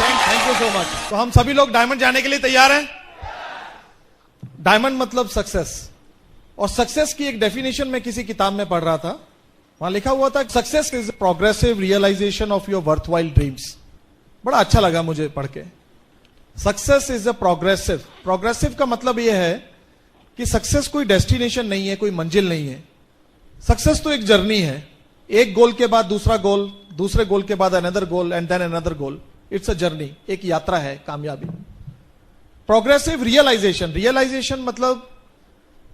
Thank you so much. तो हम सभी लोग डायमंड जाने के लिए तैयार हैं। डायमंड मतलब सक्सेस, और सक्सेस की एक डेफिनेशन मैं किसी किताब में पढ़ रहा था, वहां लिखा हुआ था success is progressive realisation of your worthwhile dreams. बड़ा अच्छा लगा मुझे पढ़ के। Success is a progressive, progressive का मतलब यह है कि सक्सेस कोई डेस्टिनेशन नहीं है, कोई मंजिल नहीं है। सक्सेस तो एक जर्नी है, एक गोल के बाद दूसरा गोल, दूसरे गोल के बाद another goal and then another goal. It's a journey, एक यात्रा है कामयाबी। प्रोग्रेसिव रियलाइजेशन, रियलाइजेशन मतलब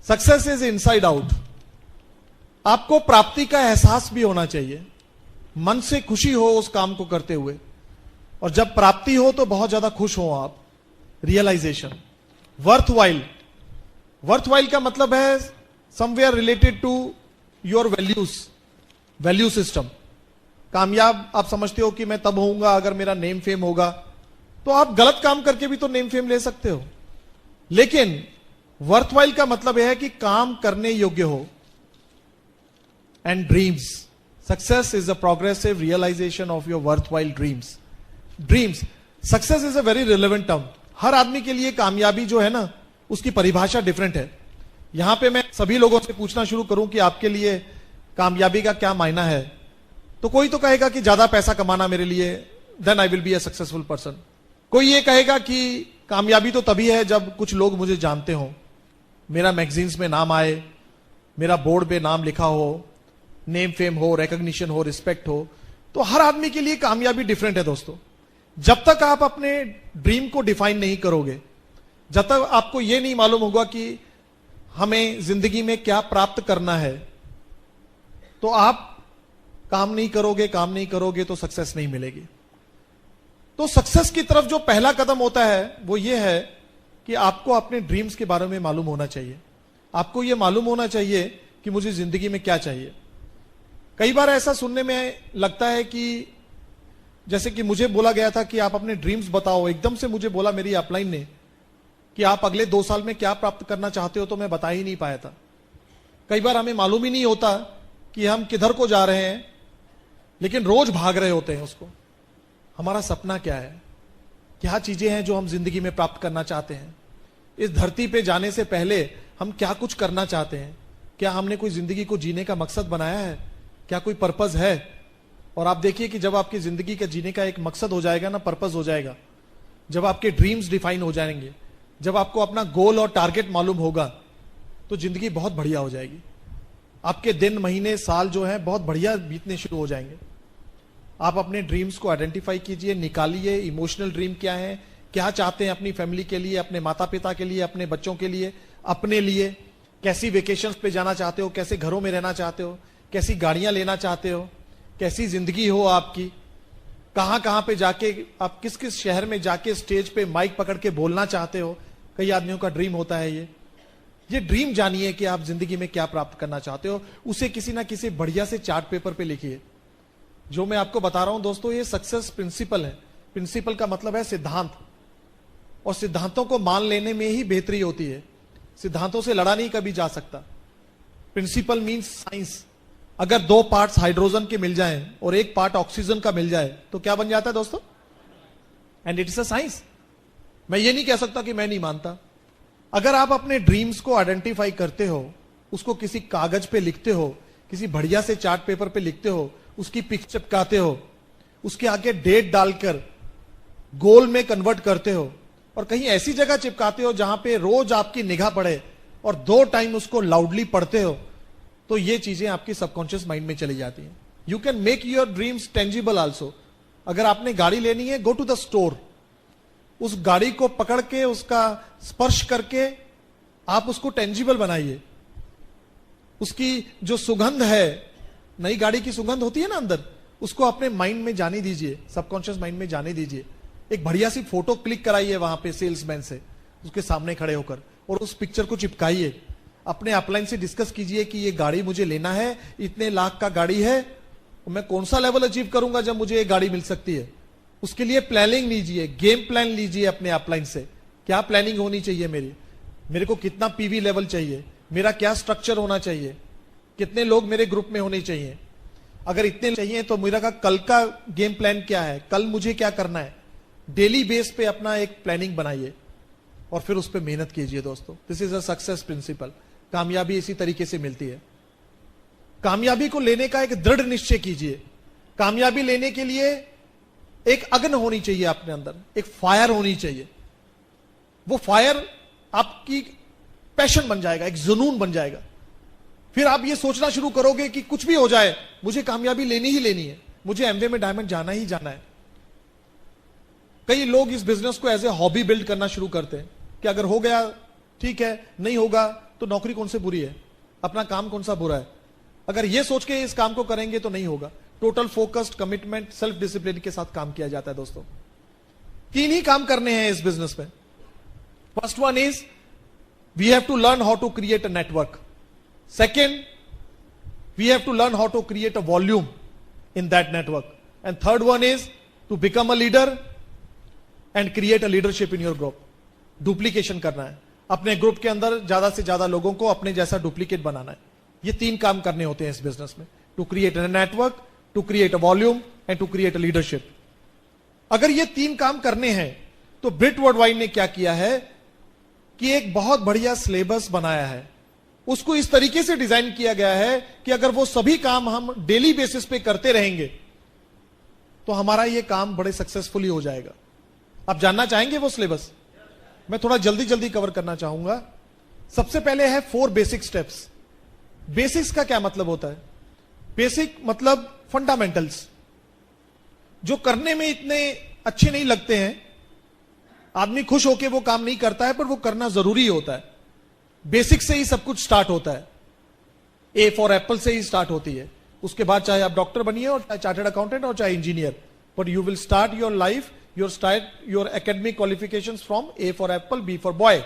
सक्सेस इज इनसाइड आउट। आपको प्राप्ति का एहसास भी होना चाहिए, मन से खुशी हो उस काम को करते हुए, और जब प्राप्ति हो तो बहुत ज्यादा खुश हो आप। रियलाइजेशन। वर्थवाइल, वर्थवाइल का मतलब है somewhere related to your values, value system. कामयाब आप समझते हो कि मैं तब होऊंगा अगर मेरा नेम फेम होगा, तो आप गलत काम करके भी तो नेम फेम ले सकते हो। लेकिन वर्थवाइल का मतलब यह है कि काम करने योग्य हो। And dreams, success is a progressive realisation of your worthwhile dreams. Dreams, success is a very relevant term. हर आदमी के लिए कामयाबी जो है ना, उसकी परिभाषा डिफरेंट है। यहां पे मैं सभी लोगों से पूछना शुरू करूं कि आपके लिए कामयाबी का क्या मायना है, तो कोई तो कहेगा कि ज्यादा पैसा कमाना मेरे लिए, then I will be a successful person. कोई ये कहेगा कि कामयाबी तो तभी है जब कुछ लोग मुझे जानते हो, मेरा मैगजीन्स में नाम आए, मेरा बोर्ड पे नाम लिखा हो, नेम फेम हो, रिकॉग्निशन हो, रिस्पेक्ट हो। तो हर आदमी के लिए कामयाबी डिफरेंट है दोस्तों। जब तक आप अपने ड्रीम को डिफाइन नहीं करोगे, जब तक आपको यह नहीं मालूम होगा कि हमें जिंदगी में क्या प्राप्त करना है, तो आप काम नहीं करोगे, काम नहीं करोगे तो सक्सेस नहीं मिलेगी। तो सक्सेस की तरफ जो पहला कदम होता है वो ये है कि आपको अपने ड्रीम्स के बारे में मालूम होना चाहिए। आपको यह मालूम होना चाहिए कि मुझे जिंदगी में क्या चाहिए। कई बार ऐसा सुनने में लगता है कि जैसे कि मुझे बोला गया था कि आप अपने ड्रीम्स बताओ, एकदम से मुझे बोला मेरी अपलाइन ने कि आप अगले 2 साल में क्या प्राप्त करना चाहते हो, तो मैं बता ही नहीं पाया था। कई बार हमें मालूम ही नहीं होता कि हम किधर को जा रहे हैं, लेकिन रोज भाग रहे होते हैं उसको। हमारा सपना क्या है, क्या चीजें हैं जो हम जिंदगी में प्राप्त करना चाहते हैं, इस धरती पे जाने से पहले हम क्या कुछ करना चाहते हैं, क्या हमने कोई जिंदगी को जीने का मकसद बनाया है, क्या कोई पर्पस है। और आप देखिए कि जब आपकी जिंदगी का जीने का एक मकसद हो जाएगा ना, पर्पस हो जाएगा, जब आपके ड्रीम्स डिफाइन हो जाएंगे, जब आपको अपना गोल और टारगेट मालूम होगा, तो जिंदगी बहुत बढ़िया हो जाएगी। आपके दिन, महीने, साल जो है बहुत बढ़िया बीतने शुरू हो जाएंगे। आप अपने ड्रीम्स को आइडेंटिफाई कीजिए, निकालिए। इमोशनल ड्रीम क्या है, क्या चाहते हैं अपनी फैमिली के लिए, अपने माता पिता के लिए, अपने बच्चों के लिए, अपने लिए। कैसी वेकेशंस पे जाना चाहते हो, कैसे घरों में रहना चाहते हो, कैसी गाड़ियां लेना चाहते हो, कैसी जिंदगी हो आपकी, कहां कहां पे जाके आप किस किस शहर में जाके स्टेज पे माइक पकड़ के बोलना चाहते हो। कई आदमियों का ड्रीम होता है ये ड्रीम जानिए कि आप जिंदगी में क्या प्राप्त करना चाहते हो, उसे किसी ना किसी बढ़िया से चार्ट पेपर पे लिखिए। जो मैं आपको बता रहा हूं दोस्तों, ये सक्सेस प्रिंसिपल है। प्रिंसिपल का मतलब है सिद्धांत, और सिद्धांतों को मान लेने में ही बेहतरी होती है। सिद्धांतों से लड़ा नहीं कभी जा सकता। Principle means science. अगर 2 पार्ट्स हाइड्रोजन के मिल जाएं और 1 पार्ट ऑक्सीजन का मिल जाए तो क्या बन जाता है दोस्तों? And it's a science. मैं ये नहीं कह सकता कि मैं नहीं मानता। अगर आप अपने ड्रीम्स को आइडेंटिफाई करते हो, उसको किसी कागज पे लिखते हो, किसी बढ़िया से चार्ट पेपर पे लिखते हो, उसकी पिक चिपकाते हो, उसके आगे डेट डालकर गोल में कन्वर्ट करते हो, और कहीं ऐसी जगह चिपकाते हो जहां पे रोज आपकी निगाह पड़े और 2 टाइम उसको लाउडली पढ़ते हो, तो ये चीजें आपकी सबकॉन्शियस माइंड में चली जाती हैं। You can make your dreams tangible also. अगर आपने गाड़ी लेनी है, गो टू द स्टोर, उस गाड़ी को पकड़ के, उसका स्पर्श करके आप उसको टेंजिबल बनाइए। उसकी जो सुगंध है, नई गाड़ी की सुगंध होती है ना अंदर, उसको अपने माइंड में जाने दीजिए, सबकॉन्शियस माइंड में जाने दीजिए। एक बढ़िया सी फोटो क्लिक कराइए वहां पे सेल्समैन से, उसके सामने खड़े होकर, और उस पिक्चर को चिपकाइए। अपने अपलाइन से डिस्कस कीजिए कि ये गाड़ी मुझे लेना है, इतने लाख का गाड़ी है, मैं कौन सा लेवल अचीव करूंगा जब मुझे ये गाड़ी मिल सकती है। उसके लिए प्लानिंग लीजिए, गेम प्लान लीजिए अपने अपलाइन से। क्या प्लानिंग होनी चाहिए मेरे को कितना पीवी लेवल चाहिए, मेरा क्या स्ट्रक्चर होना चाहिए, कितने लोग मेरे ग्रुप में होने चाहिए। अगर इतने चाहिए तो मेरा कल का गेम प्लान क्या है, कल मुझे क्या करना है, डेली बेस पे अपना एक प्लानिंग बनाइए और फिर उस पर मेहनत कीजिए दोस्तों। This is a success principle. कामयाबी इसी तरीके से मिलती है। कामयाबी को लेने का एक दृढ़ निश्चय कीजिए। कामयाबी लेने के लिए एक अग्नि होनी चाहिए अपने अंदर, एक फायर होनी चाहिए। वो फायर आपकी पैशन बन जाएगा, एक जुनून बन जाएगा। फिर आप ये सोचना शुरू करोगे कि कुछ भी हो जाए मुझे कामयाबी लेनी ही लेनी है, मुझे एमवे में डायमंड जाना ही जाना है। कई लोग इस बिजनेस को एज ए हॉबी बिल्ड करना शुरू करते हैं कि अगर हो गया ठीक है, नहीं होगा तो नौकरी कौन सी बुरी है, अपना काम कौन सा बुरा है। अगर ये सोच के इस काम को करेंगे तो नहीं होगा। Total focused, commitment, self discipline के साथ काम किया जाता है दोस्तों। 3 ही काम करने हैं इस बिजनेस में। First one is we have to learn how to create a network. Second, we have to learn how to create a volume in that network. And third one is to become a leader and create a leadership in your group. Duplication करना है, अपने group के अंदर ज्यादा से ज्यादा लोगों को अपने जैसा डुप्लीकेट बनाना है। ये 3 काम करने होते हैं इस बिजनेस में, to create a network, to create a volume and to create a leadership. अगर ये 3 काम करने हैं तो ब्रिट वर्ल्डवाइड ने क्या किया है कि एक बहुत बढ़िया सिलेबस बनाया है। उसको इस तरीके से डिजाइन किया गया है कि अगर वो सभी काम हम डेली बेसिस पे करते रहेंगे तो हमारा ये काम बड़े सक्सेसफुली हो जाएगा। आप जानना चाहेंगे वो सिलेबस? मैं थोड़ा जल्दी जल्दी कवर करना चाहूंगा। सबसे पहले है 4 बेसिक स्टेप्स। बेसिक्स का क्या मतलब होता है? बेसिक मतलब फंडामेंटल्स, जो करने में इतने अच्छे नहीं लगते हैं। आदमी खुश होकर वो काम नहीं करता है, पर वो करना जरूरी होता है। बेसिक से ही सब कुछ स्टार्ट होता है। ए फॉर एप्पल से ही स्टार्ट होती है। उसके बाद चाहे आप डॉक्टर बनिए और चाहे चार्टर्ड अकाउंटेंट और चाहे engineer, but you will start your life, your academic qualifications from A for apple, B for boy.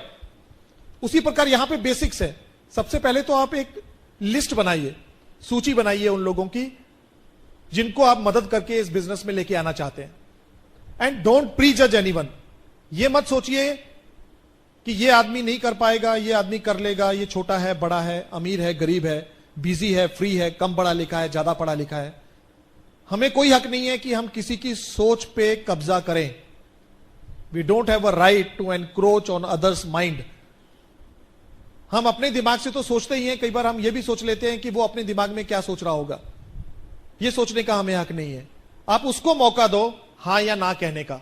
उसी प्रकार यहां पे बेसिक्स है। सबसे पहले तो आप एक लिस्ट बनाइए, सूची बनाइए उन लोगों की जिनको आप मदद करके इस बिजनेस में लेके आना चाहते हैं। एंड डोंट प्री जज एनीवन। ये मत सोचिए कि ये आदमी नहीं कर पाएगा, ये आदमी कर लेगा, ये छोटा है, बड़ा है, अमीर है, गरीब है, बिजी है, फ्री है, कम पढ़ा लिखा है, ज्यादा पढ़ा लिखा है। हमें कोई हक नहीं है कि हम किसी की सोच पे कब्जा करें। We don't have a right to encroach on others mind. हम अपने दिमाग से तो सोचते ही हैं, कई बार हम ये भी सोच लेते हैं कि वो अपने दिमाग में क्या सोच रहा होगा। ये सोचने का हमें हक नहीं है। आप उसको मौका दो हां या ना कहने का।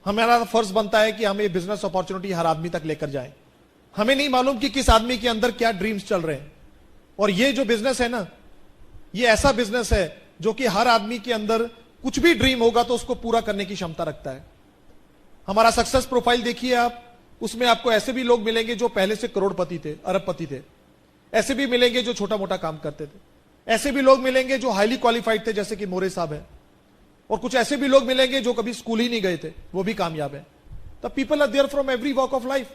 हमारा फर्ज बनता है कि हम ये बिजनेस अपॉर्चुनिटी हर आदमी तक लेकर जाएं। हमें नहीं मालूम कि किस आदमी के अंदर क्या ड्रीम्स चल रहे हैं। और ये जो बिजनेस है ना, ये ऐसा बिजनेस है जो कि हर आदमी के अंदर कुछ भी ड्रीम होगा तो उसको पूरा करने की क्षमता रखता है। हमारा सक्सेस प्रोफाइल देखिए आप, उसमें आपको ऐसे भी लोग मिलेंगे जो पहले से करोड़पति थे, अरबपति थे। ऐसे भी मिलेंगे जो छोटा मोटा काम करते थे। ऐसे भी लोग मिलेंगे जो हाईली क्वालिफाइड थे, जैसे कि मोरे साहब है। और कुछ ऐसे भी लोग मिलेंगे जो कभी स्कूल ही नहीं गए थे, वो भी कामयाब है। The people are there from every walk of life.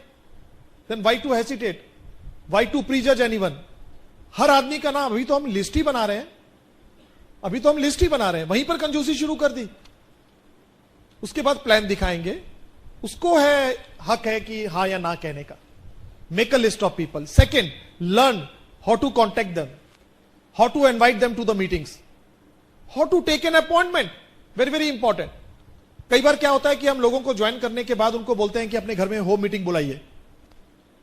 Then why to hesitate, why to prejudge anyone. हर आदमी का नाम, अभी तो हम लिस्ट ही बना रहे हैं, अभी तो हम लिस्ट ही बना रहे हैं, वहीं पर कंजूसी शुरू कर दी। उसके बाद प्लान दिखाएंगे, उसको है हक है कि हां या ना कहने का। Make a list of people. Second, learn how to contact them, how to invite them to the meetings, how to take an appointment. Very very important. कई बार क्या होता है कि हम लोगों को ज्वाइन करने के बाद उनको बोलते हैं कि अपने घर में होम मीटिंग बुलाइए,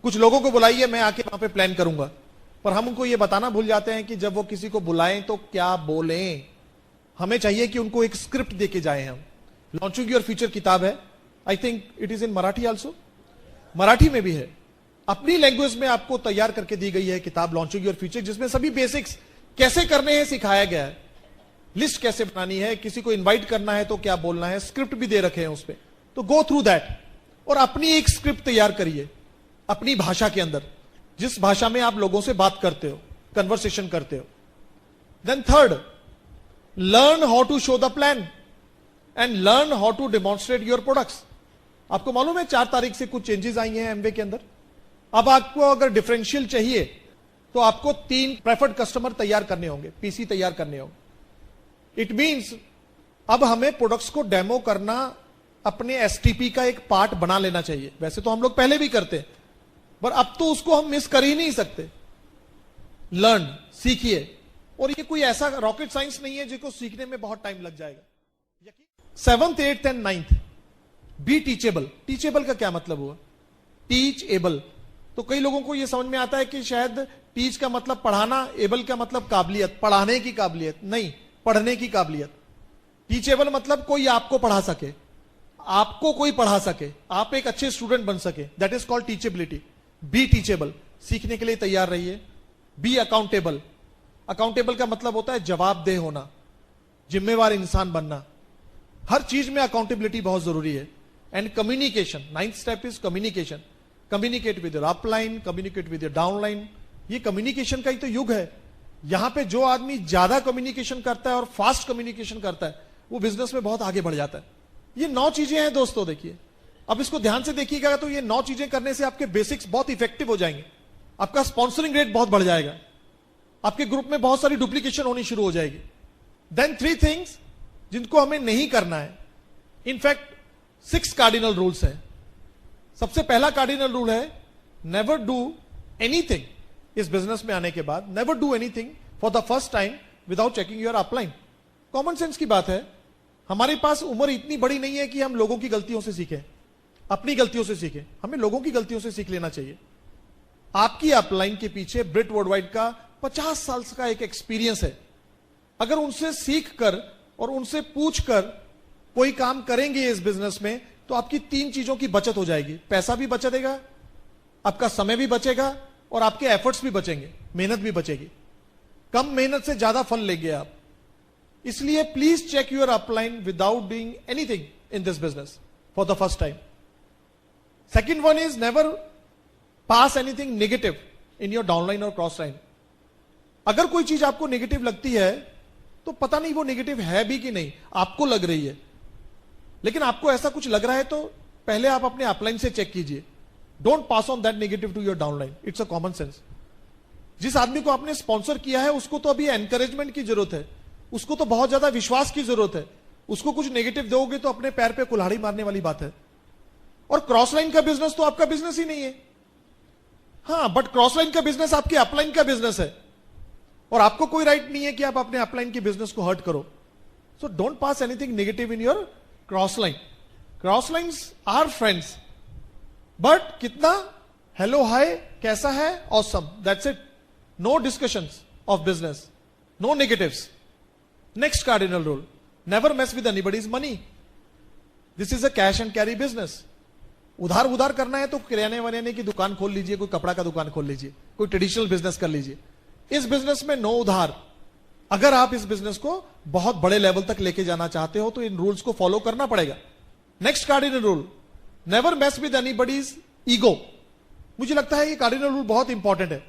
कुछ लोगों को बुलाइए, मैं आके वहां पे प्लान करूंगा। पर हम उनको ये बताना भूल जाते हैं कि जब वो किसी को बुलाएं तो क्या बोलें। हमें चाहिए कि उनको एक स्क्रिप्ट देके जाएं हम। लॉन्चिंग योर फ्यूचर किताब है, I think it is in Marathi also, Marathi में भी है। अपनी लैंग्वेज में आपको तैयार करके दी गई है किताब लॉन्चिंग योर फ्यूचर, जिसमें सभी बेसिक्स कैसे करने हैं सिखाया गया है। लिस्ट कैसे बनानी है, किसी को इनवाइट करना है तो क्या बोलना है, स्क्रिप्ट भी दे रखे हैं उस पर। तो गो थ्रू दैट और अपनी एक स्क्रिप्ट तैयार करिए अपनी भाषा के अंदर, जिस भाषा में आप लोगों से बात करते हो, कन्वर्सेशन करते हो। Then third, learn how to show the plan and learn how to demonstrate your products. आपको मालूम है 4 तारीख से कुछ चेंजेस आई हैं एमवे के अंदर। अब आपको अगर डिफरेंशियल चाहिए तो आपको 3 प्रेफर्ड कस्टमर तैयार करने होंगे, पीसी तैयार करने होंगे। इट मींस अब हमें प्रोडक्ट्स को डेमो करना अपने एसटीपी का एक पार्ट बना लेना चाहिए। वैसे तो हम लोग पहले भी करते हैं, पर अब तो उसको हम मिस कर ही नहीं सकते। लर्न, सीखिए। और ये कोई ऐसा रॉकेट साइंस नहीं है जिसको सीखने में बहुत टाइम लग जाएगा। 7th 8th and 9th B teachable. Teachable का क्या मतलब हुआ? Teach able. तो कई लोगों को यह समझ में आता है कि शायद टीच का मतलब पढ़ाना, एबल का मतलब काबिलियत, पढ़ाने की काबिलियत नहीं, पढ़ने की काबिलियत। टीचेबल मतलब कोई आपको पढ़ा सके, आपको कोई पढ़ा सके, आप एक अच्छे स्टूडेंट बन सके, that is called teachability. Be teachable, सीखने के लिए तैयार रहिए। Be accountable. अकाउंटेबल का मतलब होता है जवाबदेह होना, जिम्मेवार इंसान बनना। हर चीज में अकाउंटेबिलिटी बहुत जरूरी है। And communication, 9th step is communication. Communicate with your upline, communicate with your downline. ये कम्युनिकेशन का ही तो युग है। यहां पे जो आदमी ज्यादा कम्युनिकेशन करता है और फास्ट कम्युनिकेशन करता है, वो बिजनेस में बहुत आगे बढ़ जाता है। ये 9 चीजें हैं दोस्तों, देखिए। अब इसको ध्यान से देखिएगा तो ये 9 चीजें करने से आपके बेसिक्स बहुत इफेक्टिव हो जाएंगे। आपका स्पॉन्सरिंग रेट बहुत बढ़ जाएगा, आपके ग्रुप में बहुत सारी डुप्लीकेशन होनी शुरू हो जाएगी। देन 3 थिंग्स जिनको हमें नहीं करना है। इनफैक्ट 6 कार्डिनल रूल्स हैं। सबसे पहला कार्डिनल रूल है नेवर डू एनीथिंग। इस बिजनेस में आने के बाद never do anything for the first time without checking your upline. Common sense की बात है। हमारे पास उम्र इतनी बड़ी नहीं है कि हम लोगों की गलतियों से सीखें, अपनी गलतियों से सीखें। हमें लोगों की गलतियों से सीख लेना चाहिए। आपकी अपलाइन के पीछे ब्रिट वर्ल्डवाइड का 50 साल का एक एक्सपीरियंस है। अगर उनसे सीख कर और उनसे पूछ कर कोई काम करेंगे इस बिजनेस में, तो आपकी 3 चीजों की बचत हो जाएगी। पैसा भी बचेगा, आपका समय भी बचेगा और आपके एफर्ट्स भी बचेंगे, मेहनत भी बचेगी। कम मेहनत से ज्यादा फल लेंगे आप। इसलिए please check your upline without doing anything in this business for the first time. Second one is never pass anything negative in your downline और क्रॉस लाइन। अगर कोई चीज आपको नेगेटिव लगती है तो पता नहीं वो नेगेटिव है भी कि नहीं, आपको लग रही है, लेकिन आपको ऐसा कुछ लग रहा है तो पहले आप अपने अपलाइन से चेक कीजिए। Don't pass on that negative to your downline, it's a common sense. जिस आदमी को आपने स्पॉन्सर किया है उसको तो अभी एनकरेजमेंट की जरूरत है, उसको तो बहुत ज्यादा विश्वास की जरूरत है। उसको कुछ नेगेटिव दोगे तो अपने पैर पे कुल्हाड़ी मारने वाली बात है। और क्रॉस लाइन का बिजनेस तो आपका बिजनेस ही नहीं है। हां, बट क्रॉस लाइन का बिजनेस आपकी अपलाइन का बिजनेस है और आपको कोई राइट नहीं है कि आप अपने अपलाइन के बिजनेस को हर्ट करो। So don't pass anything negative in your cross line. Cross lines are friends, but कितना हेलो हाय कैसा है, awesome, that's it. No discussions of business, no negatives. Next cardinal rule, never mess with anybody's money. This is a cash and carry business. उधार उधार करना है तो किराने Varane की दुकान खोल लीजिए, कोई कपड़ा का दुकान खोल लीजिए, कोई ट्रेडिशनल बिजनेस कर लीजिए। इस बिजनेस में नो उधार। अगर आप इस बिजनेस को बहुत बड़े लेवल तक लेके जाना चाहते हो तो इन रूल्स को फॉलो करना पड़ेगा। Next cardinal rule, never mess with anybody's ego. मुझे लगता है ये कार्डिनल रूल बहुत इंपॉर्टेंट है।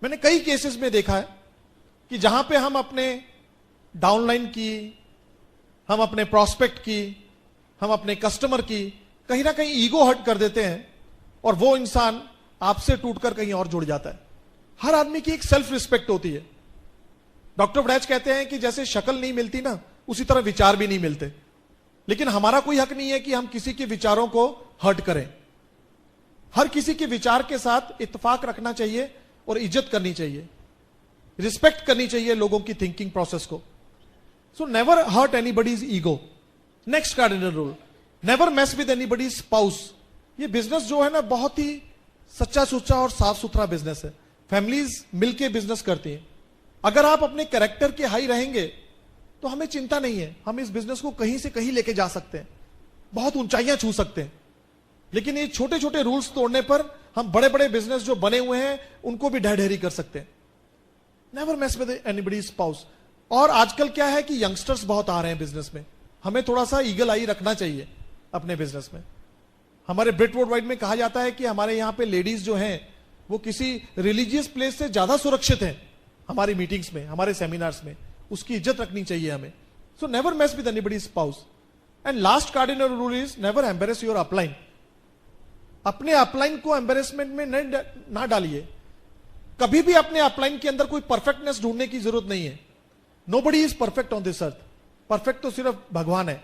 मैंने कई केसेस में देखा है कि जहां पे हम अपने डाउनलाइन की, हम अपने प्रोस्पेक्ट की, हम अपने कस्टमर की कहीं ना कहीं ईगो हर्ट कर देते हैं और वो इंसान आपसे टूटकर कहीं और जुड़ जाता है। हर आदमी की एक सेल्फ रिस्पेक्ट होती है। डॉक्टर ब्रैच कहते हैं कि जैसे शक्ल नहीं मिलती ना, उसी तरह विचार भी नहीं मिलते। लेकिन हमारा कोई हक नहीं है कि हम किसी के विचारों को हर्ट करें। हर किसी के विचार के साथ इत्तेफाक रखना चाहिए और इज्जत करनी चाहिए, रिस्पेक्ट करनी चाहिए लोगों की थिंकिंग प्रोसेस को। So never hurt anybody's ego. Next cardinal rule, never mess with anybody's spouse. ये बिजनेस जो है ना बहुत ही सच्चा सुच्चा और साफ सुथरा बिजनेस है। फैमिलीज मिलके बिजनेस करती हैं। अगर आप अपने कैरेक्टर के हाई रहेंगे तो हमें चिंता नहीं है, हम इस बिजनेस को कहीं से कहीं लेके जा सकते हैं, बहुत ऊंचाइयां छू सकते हैं। लेकिन ये छोटे छोटे रूल्स तोड़ने पर हम बड़े बड़े बिजनेस जो बने हुए हैं उनको भी ढहढेरी कर सकते हैं। Never mess with anybody's spouse. और आजकल क्या है कि यंगस्टर्स बहुत आ रहे हैं बिजनेस में, हमें थोड़ा सा ईगल आई रखना चाहिए अपने बिजनेस में। हमारे ब्रिट वर्ल्डवाइड में कहा जाता है कि हमारे यहां पे लेडीज जो हैं वो किसी रिलीजियस प्लेस से ज्यादा सुरक्षित हैं। हमारी मीटिंग्स में, हमारे सेमिनार्स में उसकी इज्जत रखनी चाहिए हमें। So never mess with anybody's spouse. And last cardinal rule is never embarrass your upline. अपने अपलाइन को एम्बेरसमेंट में ना डालिए। कभी भी अपने अपलाइन के अंदर कोई परफेक्टनेस ढूंढने की जरूरत नहीं है। Nobody is perfect on this earth. Perfect तो सिर्फ भगवान है।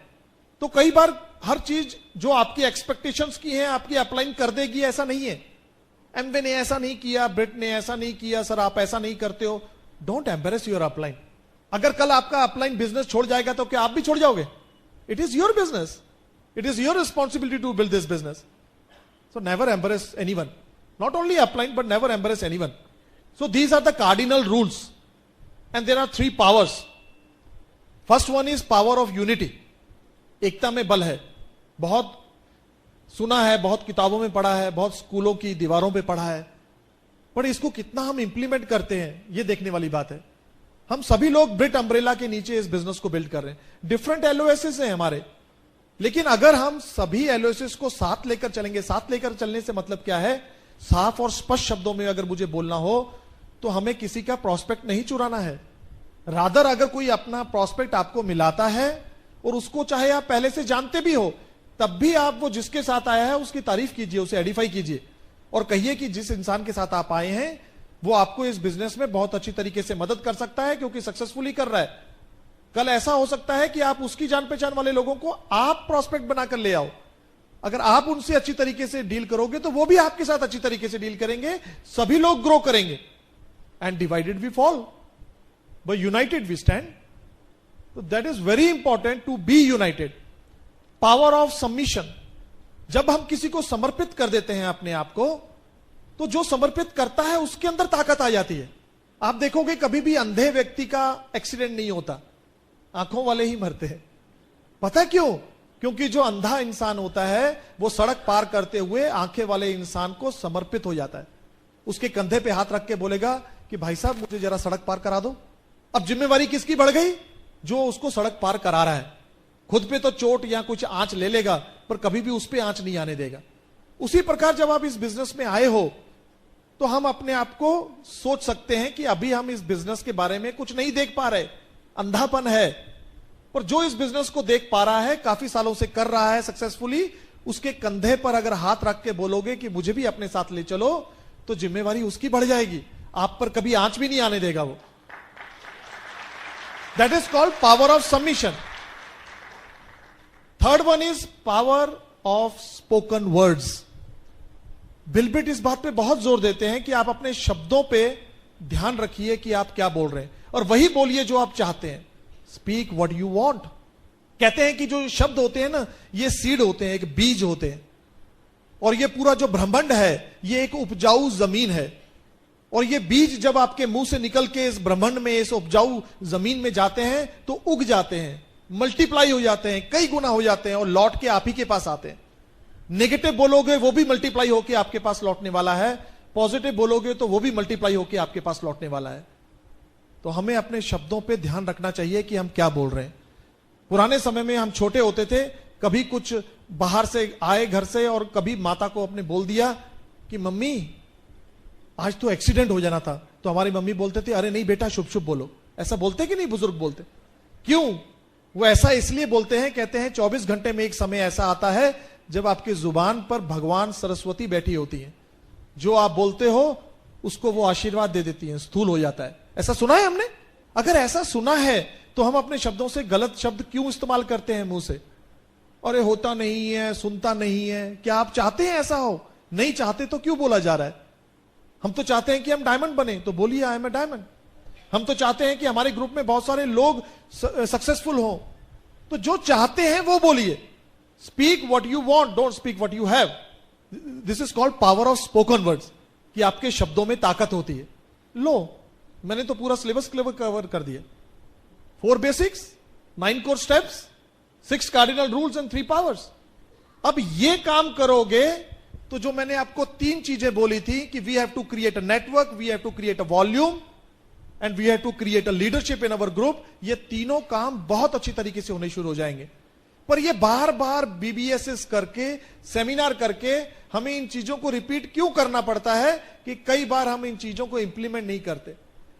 तो कई बार हर चीज जो आपकी एक्सपेक्टेशंस की है आपकी अपलाइन कर देगी, ऐसा नहीं है। एमवे ने ऐसा नहीं किया, ब्रिट ने ऐसा नहीं किया, सर आप ऐसा नहीं करते हो। Don't embarrass your upline. अगर कल आपका अपलाइन बिजनेस छोड़ जाएगा तो क्या आप भी छोड़ जाओगे? It is your business. It is your responsibility to build this business. So never embarrass anyone. Not only upline, but never embarrass anyone. So these are the cardinal rules. And there are 3 powers. First one is power of unity. एकता में बल है. बहुत सुना है, बहुत किताबों में पढ़ा है, बहुत स्कूलों की दीवारों पे पढ़ा है, पर इसको कितना हम इंप्लीमेंट करते हैं, ये देखने वाली बात है. हम सभी लोग ब्रिट अम्ब्रेला के नीचे इस बिजनेस को बिल्ड कर रहे हैं. डिफरेंट एलओएसएस हैं हमारे, लेकिन अगर हम सभी एलओएसएस को साथ लेकर चलेंगे, साथ लेकर चलने से मतलब क्या है, साफ और स्पष्ट शब्दों में अगर मुझे बोलना हो तो हमें किसी का प्रोस्पेक्ट नहीं चुराना है. रादर अगर कोई अपना प्रोस्पेक्ट आपको मिलाता है और उसको चाहे आप पहले से जानते भी हो, तब भी आप वो जिसके साथ आया है उसकी तारीफ कीजिए, उसे एडिफाई कीजिए और कहिए कि जिस इंसान के साथ आप आए हैं वो आपको इस बिजनेस में बहुत अच्छी तरीके से मदद कर सकता है, क्योंकि सक्सेसफुली कर रहा है. कल ऐसा हो सकता है कि आप उसकी जान पहचान वाले लोगों को आप प्रोस्पेक्ट बनाकर ले आओ. अगर आप उनसे अच्छी तरीके से डील करोगे तो वो भी आपके साथ अच्छी तरीके से डील करेंगे, सभी लोग ग्रो करेंगे. And divided we fall, but united we stand. So that is very important to be united. Power of submission. जब हम किसी को समर्पित कर देते हैं अपने आप को, तो जो समर्पित करता है उसके अंदर ताकत आ जाती है. आप देखोगे कभी भी अंधे व्यक्ति का एक्सीडेंट नहीं होता, आंखों वाले ही मरते हैं. पता क्यों? क्योंकि जो अंधा इंसान होता है वो सड़क पार करते हुए आंखें वाले इंसान को समर्पित हो जाता है. उसके कंधे पे हाथ रख के बोलेगा कि भाई साहब मुझे जरा सड़क पार करा दो. अब जिम्मेवारी किसकी बढ़ गई? जो उसको सड़क पार करा रहा है. खुद पे तो चोट या कुछ आंच ले लेगा, पर कभी भी उस पे आंच नहीं आने देगा. उसी प्रकार जब आप इस बिजनेस में आए हो तो हम अपने आप को सोच सकते हैं कि अभी हम इस बिजनेस के बारे में कुछ नहीं देख पा रहे, अंधापन है. पर जो इस बिजनेस को देख पा रहा है, काफी सालों से कर रहा है सक्सेसफुली, उसके कंधे पर अगर हाथ रख के बोलोगे कि मुझे भी अपने साथ ले चलो, तो जिम्मेवारी उसकी बढ़ जाएगी. आप पर कभी आंच भी नहीं आने देगा वो. That is called power of submission. Third one is power of spoken words. बिलबिट इस बात पे बहुत जोर देते हैं कि आप अपने शब्दों पे ध्यान रखिए कि आप क्या बोल रहे हैं, और वही बोलिए जो आप चाहते हैं. Speak what you want. कहते हैं कि जो शब्द होते हैं ना, ये सीड होते हैं, एक बीज होते हैं, और ये पूरा जो ब्रह्मांड है ये एक उपजाऊ जमीन है. और ये बीज जब आपके मुंह से निकल के इस ब्रह्मांड में, इस उपजाऊ जमीन में जाते हैं तो उग जाते हैं, मल्टीप्लाई हो जाते हैं, कई गुना हो जाते हैं और लौट के आप ही के पास आते हैं. नेगेटिव बोलोगे वो भी मल्टीप्लाई होके आपके पास लौटने वाला है, पॉजिटिव बोलोगे तो वो भी मल्टीप्लाई होके आपके पास लौटने वाला है. तो हमें अपने शब्दों पे ध्यान रखना चाहिए कि हम क्या बोल रहे हैं. पुराने समय में हम छोटे होते थे, कभी कुछ बाहर से आए घर से और कभी माता को अपने बोल दिया कि मम्मी आज तो एक्सीडेंट हो जाना था, तो हमारी मम्मी बोलते थे अरे नहीं बेटा शुभ शुभ बोलो. ऐसा बोलते कि नहीं बुजुर्ग बोलते? क्यों? वो ऐसा इसलिए बोलते हैं, कहते हैं 24 घंटे में एक समय ऐसा आता है जब आपकी जुबान पर भगवान सरस्वती बैठी होती है. जो आप बोलते हो उसको वो आशीर्वाद दे देती है, स्थूल हो जाता है. ऐसा सुना है हमने? अगर ऐसा सुना है तो हम अपने शब्दों से गलत शब्द क्यों इस्तेमाल करते हैं मुंह से? अरे होता नहीं है, सुनता नहीं है. क्या आप चाहते हैं ऐसा हो? नहीं चाहते तो क्यों बोला जा रहा है? हम तो चाहते हैं कि हम डायमंड बने, तो बोलिए आई एम ए डायमंड. हम तो चाहते हैं कि हमारे ग्रुप में बहुत सारे लोग सक्सेसफुल हो, तो जो चाहते हैं वो बोलिए. Speak what you want, don't speak what you have. This is called power of spoken words, कि आपके शब्दों में ताकत होती है. लो, मैंने तो पूरा सिलेबस कवर कर दिया. 4 basics, 9 core steps, 6 cardinal rules and 3 powers. अब ये काम करोगे तो जो मैंने आपको 3 चीजें बोली थी कि we have to create a network, we have to create a volume and we have to create a leadership in our group, ये तीनों काम बहुत अच्छी तरीके से होने शुरू हो जाएंगे. पर ये बार बार बीबीएसएस करके, सेमिनार करके हमें इन चीजों को रिपीट क्यों करना पड़ता है कि कई बार हम इन चीजों को इंप्लीमेंट नहीं करते.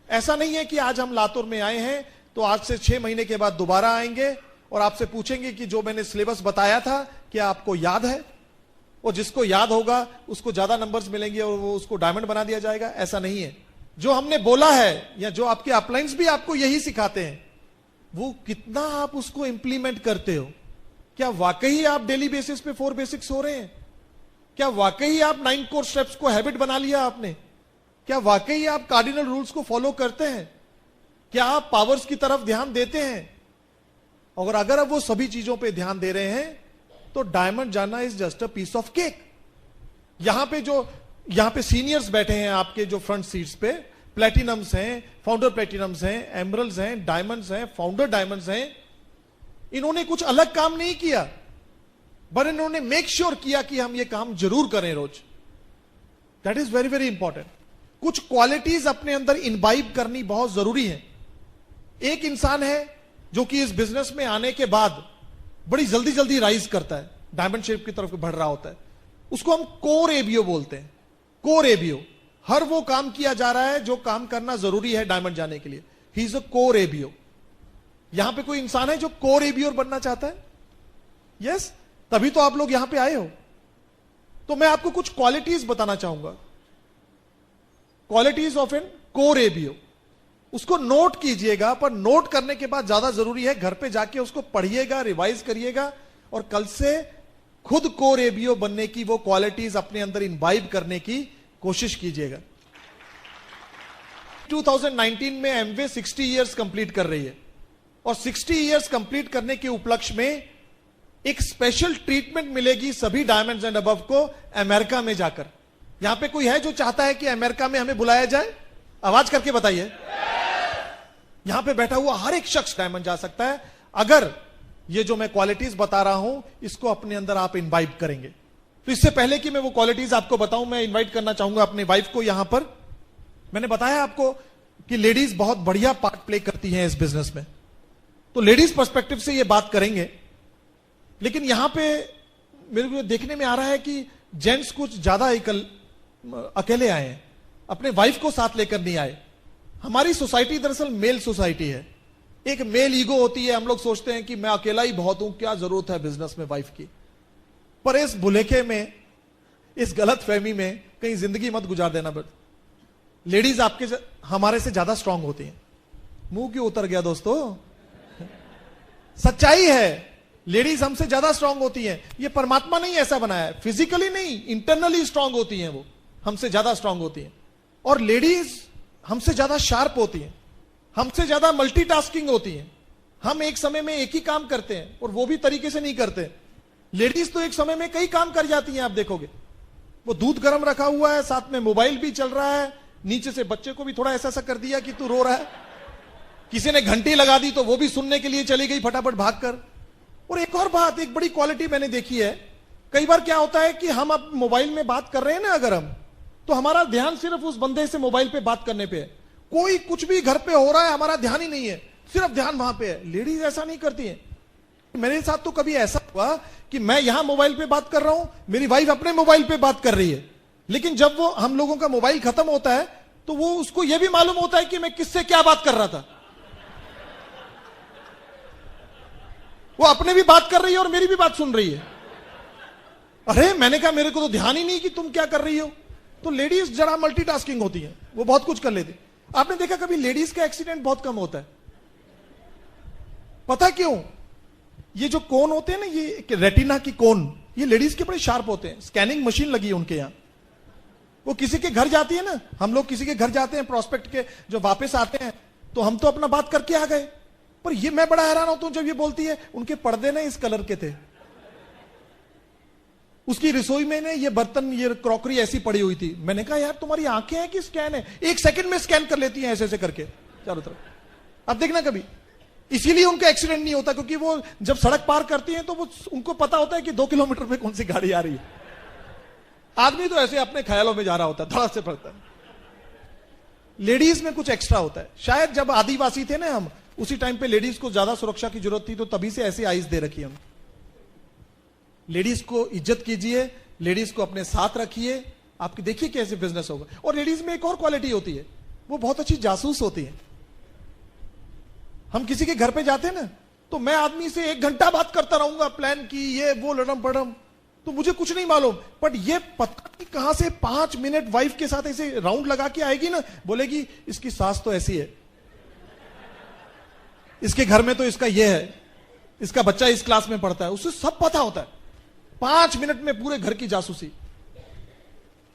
ऐसा नहीं है कि आज हम लातूर में आए हैं तो आज से 6 महीने के बाद दोबारा आएंगे और आपसे पूछेंगे कि जो मैंने सिलेबस बताया था क्या आपको याद है, और जिसको याद होगा उसको ज्यादा नंबर्स मिलेंगे और वो उसको डायमंड बना दिया जाएगा. ऐसा नहीं है. जो हमने बोला है या जो आपके अपलाइंस भी आपको यही सिखाते हैं, वो कितना आप उसको इंप्लीमेंट करते हो. क्या वाकई आप डेली बेसिस पे 4 बेसिक्स हो रहे हैं? क्या वाकई आप 9 कोर स्टेप्स को हैबिट बना लिया आपने? क्या वाकई आप कार्डिनल रूल्स को फॉलो करते हैं? क्या आप पावर्स की तरफ ध्यान देते हैं? और अगर अब वो सभी चीजों पे ध्यान दे रहे हैं तो डायमंड जाना is just a piece of cake. यहां पे सीनियर्स बैठे हैं आपके जो फ्रंट सीट्स पे, प्लेटिनम्स हैं, फाउंडर प्लेटिनम्स हैं, एमरल्ड्स हैं, डायमंड्स हैं, फाउंडर डायमंड्स हैं। इन्होंने कुछ अलग काम नहीं किया, पर इन्होंने मेक श्योर किया कि हम ये काम जरूर करें रोज। That is very very important. कुछ क्वालिटीज अपने अंदर इनवाइब करनी बहुत जरूरी है। एक इंसान है जो कि इस बिजनेस में आने के बाद बड़ी जल्दी जल्दी राइज करता है, डायमंड शेप की तरफ बढ़ रहा होता है, उसको हम कोर एबीओ बोलते हैं। कोर एबीओ, हर वो काम किया जा रहा है जो काम करना जरूरी है डायमंड जाने के लिए। He is a core ABO. यहां पे कोई इंसान है जो कोर एबीओ बनना चाहता है? यस, तभी तो आप लोग यहां पे आए हो। तो मैं आपको कुछ क्वालिटीज बताना चाहूंगा, qualities of an core ABO. उसको नोट कीजिएगा, पर नोट करने के बाद ज्यादा जरूरी है घर पे जाके उसको पढ़िएगा, रिवाइज करिएगा और कल से खुद कोर एबीओ बनने की वो क्वालिटीज अपने अंदर इनवाइब करने की कोशिश कीजिएगा। 2019 में एमवे 60 इयर्स कंप्लीट कर रही है और 60 इयर्स कंप्लीट करने के उपलक्ष्य में एक स्पेशल ट्रीटमेंट मिलेगी सभी डायमंड्स एंड अबव को अमेरिका में जाकर। यहां पे कोई है जो चाहता है कि अमेरिका में हमें बुलाया जाए? आवाज करके बताइए। यहां पे बैठा हुआ हर एक शख्स डायमंड जा सकता है अगर ये जो मैं क्वालिटीज बता रहा हूं इसको अपने अंदर आप इनवाइट करेंगे। तो इससे पहले कि मैं वो क्वालिटीज आपको बताऊं, मैं इनवाइट करना चाहूंगा अपनी वाइफ को यहां पर। मैंने बताया आपको कि लेडीज बहुत बढ़िया पार्ट प्ले करती हैं इस बिजनेस में, तो लेडीज पर्सपेक्टिव से ये बात करेंगे। लेकिन यहां पे मेरे को देखने में आ रहा है कि जेंट्स कुछ ज्यादा अकेले आए हैं, अपने वाइफ को साथ लेकर नहीं आए। हमारी सोसाइटी दरअसल मेल सोसाइटी है, एक मेल ईगो होती है। हम लोग सोचते हैं कि मैं अकेला ही बहुत हूं, क्या जरूरत है बिजनेस में वाइफ की। पर इस भुलेखे में, इस गलत फहमी में कहीं जिंदगी मत गुजार देना। बट लेडीज हमारे से ज्यादा स्ट्रांग होती हैं। मुंह क्यों उतर गया दोस्तों? सच्चाई है, लेडीज हमसे ज्यादा स्ट्रांग होती हैं। ये परमात्मा नहीं ऐसा बनाया है, फिजिकली नहीं, इंटरनली स्ट्रांग होती हैं। वो हमसे ज्यादा स्ट्रांग होती हैं। और लेडीज हमसे ज्यादा शार्प होती हैं, हमसे ज्यादा मल्टीटास्किंग होती हैं। हम एक समय में एक ही काम करते हैं और वो भी तरीके से नहीं करते। लेडीज तो एक समय में कई काम कर जाती हैं। आप देखोगे वो दूध गर्म रखा हुआ है, साथ में मोबाइल भी चल रहा है, नीचे से बच्चे को भी थोड़ा ऐसा कर दिया कि तू रो रहा है, किसी ने घंटी लगा दी तो वो भी सुनने के लिए चली गई फटाफट भागकर। और एक और बात, एक बड़ी क्वालिटी मैंने देखी है, कई बार क्या होता है कि हम अब मोबाइल में बात कर रहे हैं ना, अगर हम, तो हमारा ध्यान सिर्फ उस बंदे से मोबाइल पे बात करने पे है। कोई कुछ भी घर पे हो रहा है, हमारा ध्यान ही नहीं है, सिर्फ ध्यान वहां पे है। लेडीज ऐसा नहीं करती है। मेरे साथ तो कभी ऐसा हुआ कि मैं यहां मोबाइल पे बात कर रहा हूं, मेरी वाइफ अपने मोबाइल पे बात कर रही है, लेकिन जब वो हम लोगों का मोबाइल खत्म होता है तो वो उसको यह भी मालूम होता है कि मैं किससे क्या बात कर रहा था। वो अपने भी बात कर रही है और मेरी भी बात सुन रही है। अरे मैंने कहा मेरे को तो ध्यान ही नहीं कि तुम क्या कर रही हो। तो लेडीज जरा मल्टीटास्किंग होती है, वो बहुत कुछ कर लेती। आपने देखा कभी लेडीज का एक्सीडेंट बहुत कम होता है? पता क्यों? ये जो कोन होते हैं ना, ये रेटिना की कोन, ये लेडीज के बड़े शार्प होते हैं। स्कैनिंग मशीन लगी है उनके यहां। वो किसी के घर जाती है ना, हम लोग किसी के घर जाते हैं प्रोस्पेक्ट के, जो वापस आते हैं तो हम तो अपना बात करके आ गए, पर ये मैं बड़ा हैरान होता हूं जब ये बोलती है उनके पर्दे ना इस कलर के थे, उसकी रसोई में ने ये बर्तन, ये क्रॉकरी ऐसी पड़ी हुई थी। मैंने कहा यार तुम्हारी आंखें हैं कि स्कैन है? 1 सेकंड में स्कैन कर लेती हैं ऐसे ऐसे करके चारों तरफ। अब देखना कभी, इसीलिए उनका एक्सीडेंट नहीं होता, क्योंकि वो जब सड़क पार करती हैं तो वो उनको पता होता है कि 2 किलोमीटर पे कौन सी गाड़ी आ रही है। आदमी तो ऐसे अपने ख्यालों में जा रहा होता है, धड़ा से पड़ता है। लेडीज में कुछ एक्स्ट्रा होता है। शायद जब आदिवासी थे ना हम, उसी टाइम पे लेडीज को ज्यादा सुरक्षा की जरूरत थी, तो तभी से ऐसी आइज दे रखी हम। लेडीज को इज्जत कीजिए, लेडीज को अपने साथ रखिए, आपकी देखिए कैसे बिजनेस होगा। और लेडीज में एक और क्वालिटी होती है, वो बहुत अच्छी जासूस होती है। हम किसी के घर पे जाते हैं ना, तो मैं आदमी से 1 घंटा बात करता रहूंगा, प्लान की, ये वो लड़म पड़म, तो मुझे कुछ नहीं मालूम, बट ये पता नहीं कहां से 5 मिनट वाइफ के साथ ऐसे राउंड लगा के आएगी ना, बोलेगी इसकी सास तो ऐसी है, इसके घर में तो इसका ये है, इसका बच्चा इस क्लास में पढ़ता है, उसे सब पता होता है। 5 मिनट में पूरे घर की जासूसी।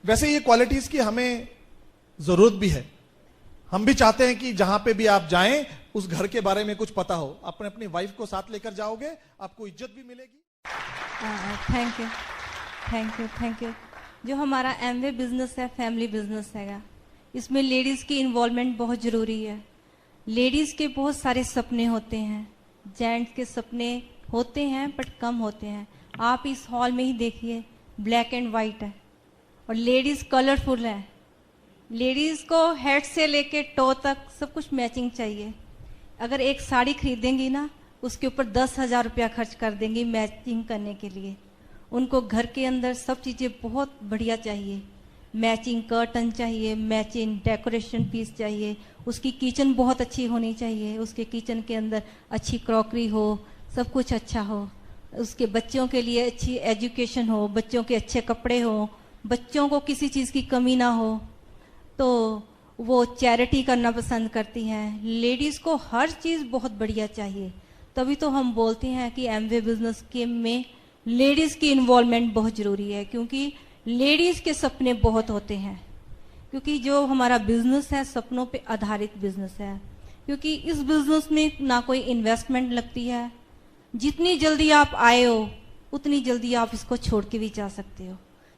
वैसे ये क्वालिटीज की हमें जरूरत भी है। हम भी चाहते हैं कि जहां पे भी आप जाएं उस घर के बारे में कुछ पता हो, अपने अपनी वाइफ को साथ लेकर जाओगे, आपको इज्जत भी मिलेगी। Thank you. जो हमारा एमवे बिजनेस है, फैमिली बिजनेस हैगा, इसमें लेडीज की इन्वॉल्वमेंट बहुत जरूरी है। लेडीज के बहुत सारे सपने होते हैं, जेंट्स के सपने होते हैं बट कम होते हैं। आप इस हॉल में ही देखिए, ब्लैक एंड वाइट है और लेडीज कलरफुल है। लेडीज को हेड से लेके टो तक सब कुछ मैचिंग चाहिए। अगर एक साड़ी खरीदेंगी ना, उसके ऊपर 10,000 रुपया खर्च कर देंगी मैचिंग करने के लिए। उनको घर के अंदर सब चीज़ें बहुत बढ़िया चाहिए, मैचिंग कर्टन चाहिए, मैचिंग डेकोरेशन पीस चाहिए, उसकी किचन बहुत अच्छी होनी चाहिए, उसके किचन के अंदर अच्छी क्रॉकरी हो, सब कुछ अच्छा हो, उसके बच्चों के लिए अच्छी एजुकेशन हो, बच्चों के अच्छे कपड़े हो, बच्चों को किसी चीज़ की कमी ना हो। तो वो चैरिटी करना पसंद करती हैं। लेडीज़ को हर चीज़ बहुत बढ़िया चाहिए। तभी तो हम बोलते हैं कि एमवे बिजनेस के में लेडीज़ की इन्वॉल्वमेंट बहुत ज़रूरी है, क्योंकि लेडीज़ के सपने बहुत होते हैं। क्योंकि जो हमारा बिजनेस है सपनों पे आधारित बिजनेस है, क्योंकि इस बिजनेस में ना कोई इन्वेस्टमेंट लगती है। जितनी जल्दी आप आए हो उतनी जल्दी आप इसको छोड़ के भी जा सकते हो।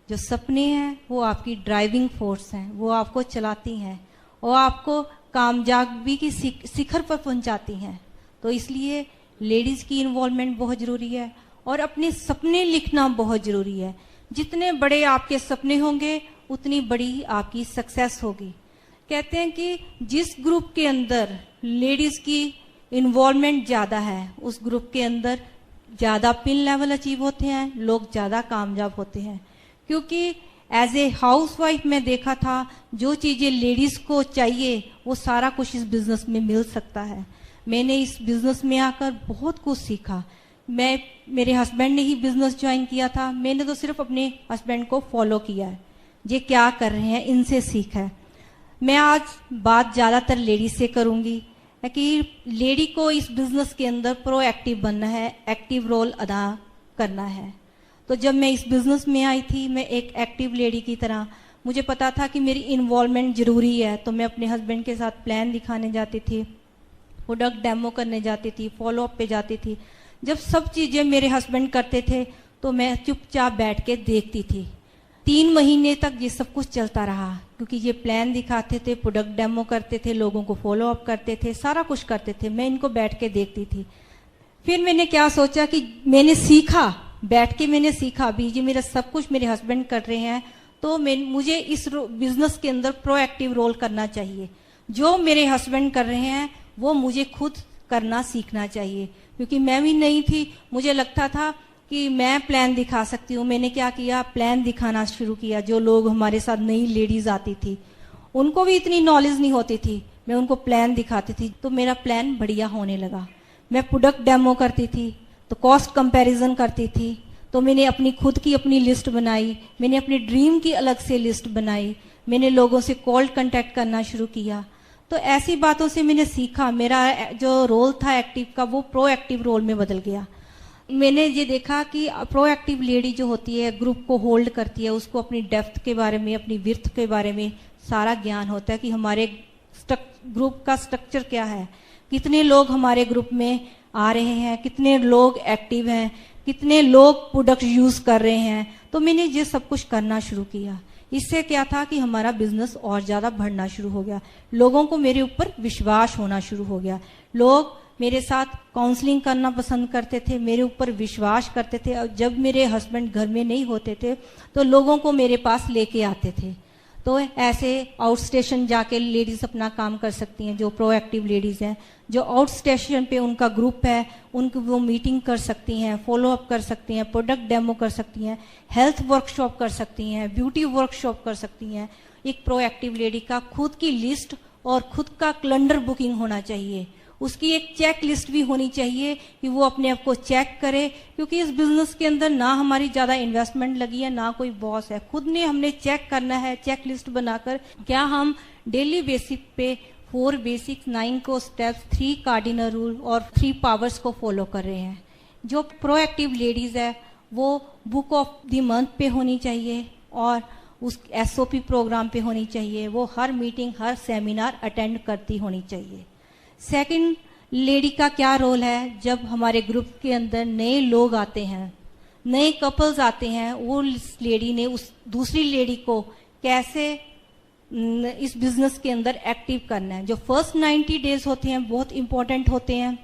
जो सपने हैं वो आपकी ड्राइविंग फोर्स हैं, वो आपको चलाती हैं और आपको कामयाबी की शिखर पर पहुंचाती हैं। तो इसलिए लेडीज़ की इन्वॉल्वमेंट बहुत ज़रूरी है और अपने सपने लिखना बहुत ज़रूरी है। जितने बड़े आपके सपने होंगे उतनी बड़ी आपकी सक्सेस होगी। कहते हैं कि जिस ग्रुप के अंदर लेडीज़ की इन्वॉल्वमेंट ज़्यादा है, उस ग्रुप के अंदर ज़्यादा पिन लेवल अचीव होते हैं, लोग ज़्यादा कामयाब होते हैं। क्योंकि एज ए हाउस वाइफ में देखा था, जो चीज़ें लेडीज़ को चाहिए वो सारा कुछ इस बिज़नेस में मिल सकता है। मैंने इस बिज़नेस में आकर बहुत कुछ सीखा। मेरे हस्बैंड ने ही बिज़नेस ज्वाइन किया था, मैंने तो सिर्फ अपने हस्बैंड को फॉलो किया है, ये क्या कर रहे हैं इनसे सीखा है। मैं आज बात ज़्यादातर लेडीज से करूँगी कि लेडी को इस बिज़नेस के अंदर प्रोएक्टिव बनना है, एक्टिव रोल अदा करना है। तो जब मैं इस बिज़नेस में आई थी, मैं एक एक्टिव लेडी की तरह, मुझे पता था कि मेरी इन्वॉल्वमेंट ज़रूरी है। तो मैं अपने हस्बैंड के साथ प्लान दिखाने जाती थी, प्रोडक्ट डेमो करने जाती थी, फॉलोअप पे जाती थी। जब सब चीज़ें मेरे हस्बैंड करते थे तो मैं चुपचाप बैठ के देखती थी। 3 महीने तक ये सब कुछ चलता रहा, क्योंकि ये प्लान दिखाते थे, प्रोडक्ट डेमो करते थे, लोगों को फॉलोअप करते थे, सारा कुछ करते थे। मैं इनको बैठ के देखती थी। फिर मैंने क्या सोचा कि मैंने सीखा, बैठ के मैंने सीखा भी, ये मेरा सब कुछ मेरे हस्बैंड कर रहे हैं तो मुझे इस बिजनेस के अंदर प्रोएक्टिव रोल करना चाहिए। जो मेरे हस्बैंड कर रहे हैं वो मुझे खुद करना सीखना चाहिए। क्योंकि मैं भी नई थी, मुझे लगता था कि मैं प्लान दिखा सकती हूँ। मैंने क्या किया, प्लान दिखाना शुरू किया। जो लोग हमारे साथ नई लेडीज आती थी, उनको भी इतनी नॉलेज नहीं होती थी, मैं उनको प्लान दिखाती थी तो मेरा प्लान बढ़िया होने लगा। मैं प्रोडक्ट डेमो करती थी तो कॉस्ट कंपैरिजन करती थी, तो मैंने अपनी खुद की अपनी लिस्ट बनाई, मैंने अपनी ड्रीम की अलग से लिस्ट बनाई, मैंने लोगों से कॉल कांटेक्ट करना शुरू किया। तो ऐसी बातों से मैंने सीखा। मेरा जो रोल था एक्टिव का वो प्रोएक्टिव रोल में बदल गया। मैंने ये देखा कि प्रोएक्टिव लेडी जो होती है ग्रुप को होल्ड करती है, उसको अपनी डेप्थ के बारे में, अपनी विड्थ के बारे में सारा ज्ञान होता है कि हमारे ग्रुप का स्ट्रक्चर क्या है, कितने लोग हमारे ग्रुप में आ रहे हैं, कितने लोग एक्टिव हैं, कितने लोग प्रोडक्ट यूज कर रहे हैं। तो मैंने ये सब कुछ करना शुरू किया। इससे क्या था कि हमारा बिजनेस और ज्यादा बढ़ना शुरू हो गया। लोगों को मेरे ऊपर विश्वास होना शुरू हो गया। लोग मेरे साथ काउंसलिंग करना पसंद करते थे, मेरे ऊपर विश्वास करते थे। और जब मेरे हस्बैंड घर में नहीं होते थे तो लोगों को मेरे पास लेके आते थे। तो ऐसे आउट स्टेशन जाके लेडीज अपना काम कर सकती हैं, जो प्रोएक्टिव लेडीज हैं, जो आउट स्टेशन पे उनका ग्रुप है, उनको वो मीटिंग कर सकती हैं, फॉलोअप कर सकती हैं, प्रोडक्ट डेमो कर सकती हैं, हेल्थ वर्कशॉप कर सकती हैं, ब्यूटी वर्कशॉप कर सकती हैं। एक प्रोएक्टिव लेडी का खुद की लिस्ट और खुद का कैलेंडर बुकिंग होना चाहिए। उसकी एक चेक लिस्ट भी होनी चाहिए कि वो अपने आप को चेक करे, क्योंकि इस बिजनेस के अंदर ना हमारी ज्यादा इन्वेस्टमेंट लगी है, ना कोई बॉस है। खुद ने हमने चेक करना है, चेक लिस्ट बनाकर क्या हम डेली बेसिस पे 4 बेसिक्स, 9 को स्टेप्स, 3 कार्डिनल रूल और 3 पावर्स को फॉलो कर रहे हैं। जो प्रोएक्टिव लेडीज है वो बुक ऑफ द मंथ पे होनी चाहिए और उस SOP प्रोग्राम पे होनी चाहिए। वो हर मीटिंग, हर सेमिनार अटेंड करती होनी चाहिए। सेकंड, लेडी का क्या रोल है जब हमारे ग्रुप के अंदर नए लोग आते हैं, नए कपल्स आते हैं, वो लेडी ने उस दूसरी लेडी को कैसे इस बिजनेस के अंदर एक्टिव करना है। जो फर्स्ट 90 डेज होते हैं बहुत इंपॉर्टेंट होते हैं।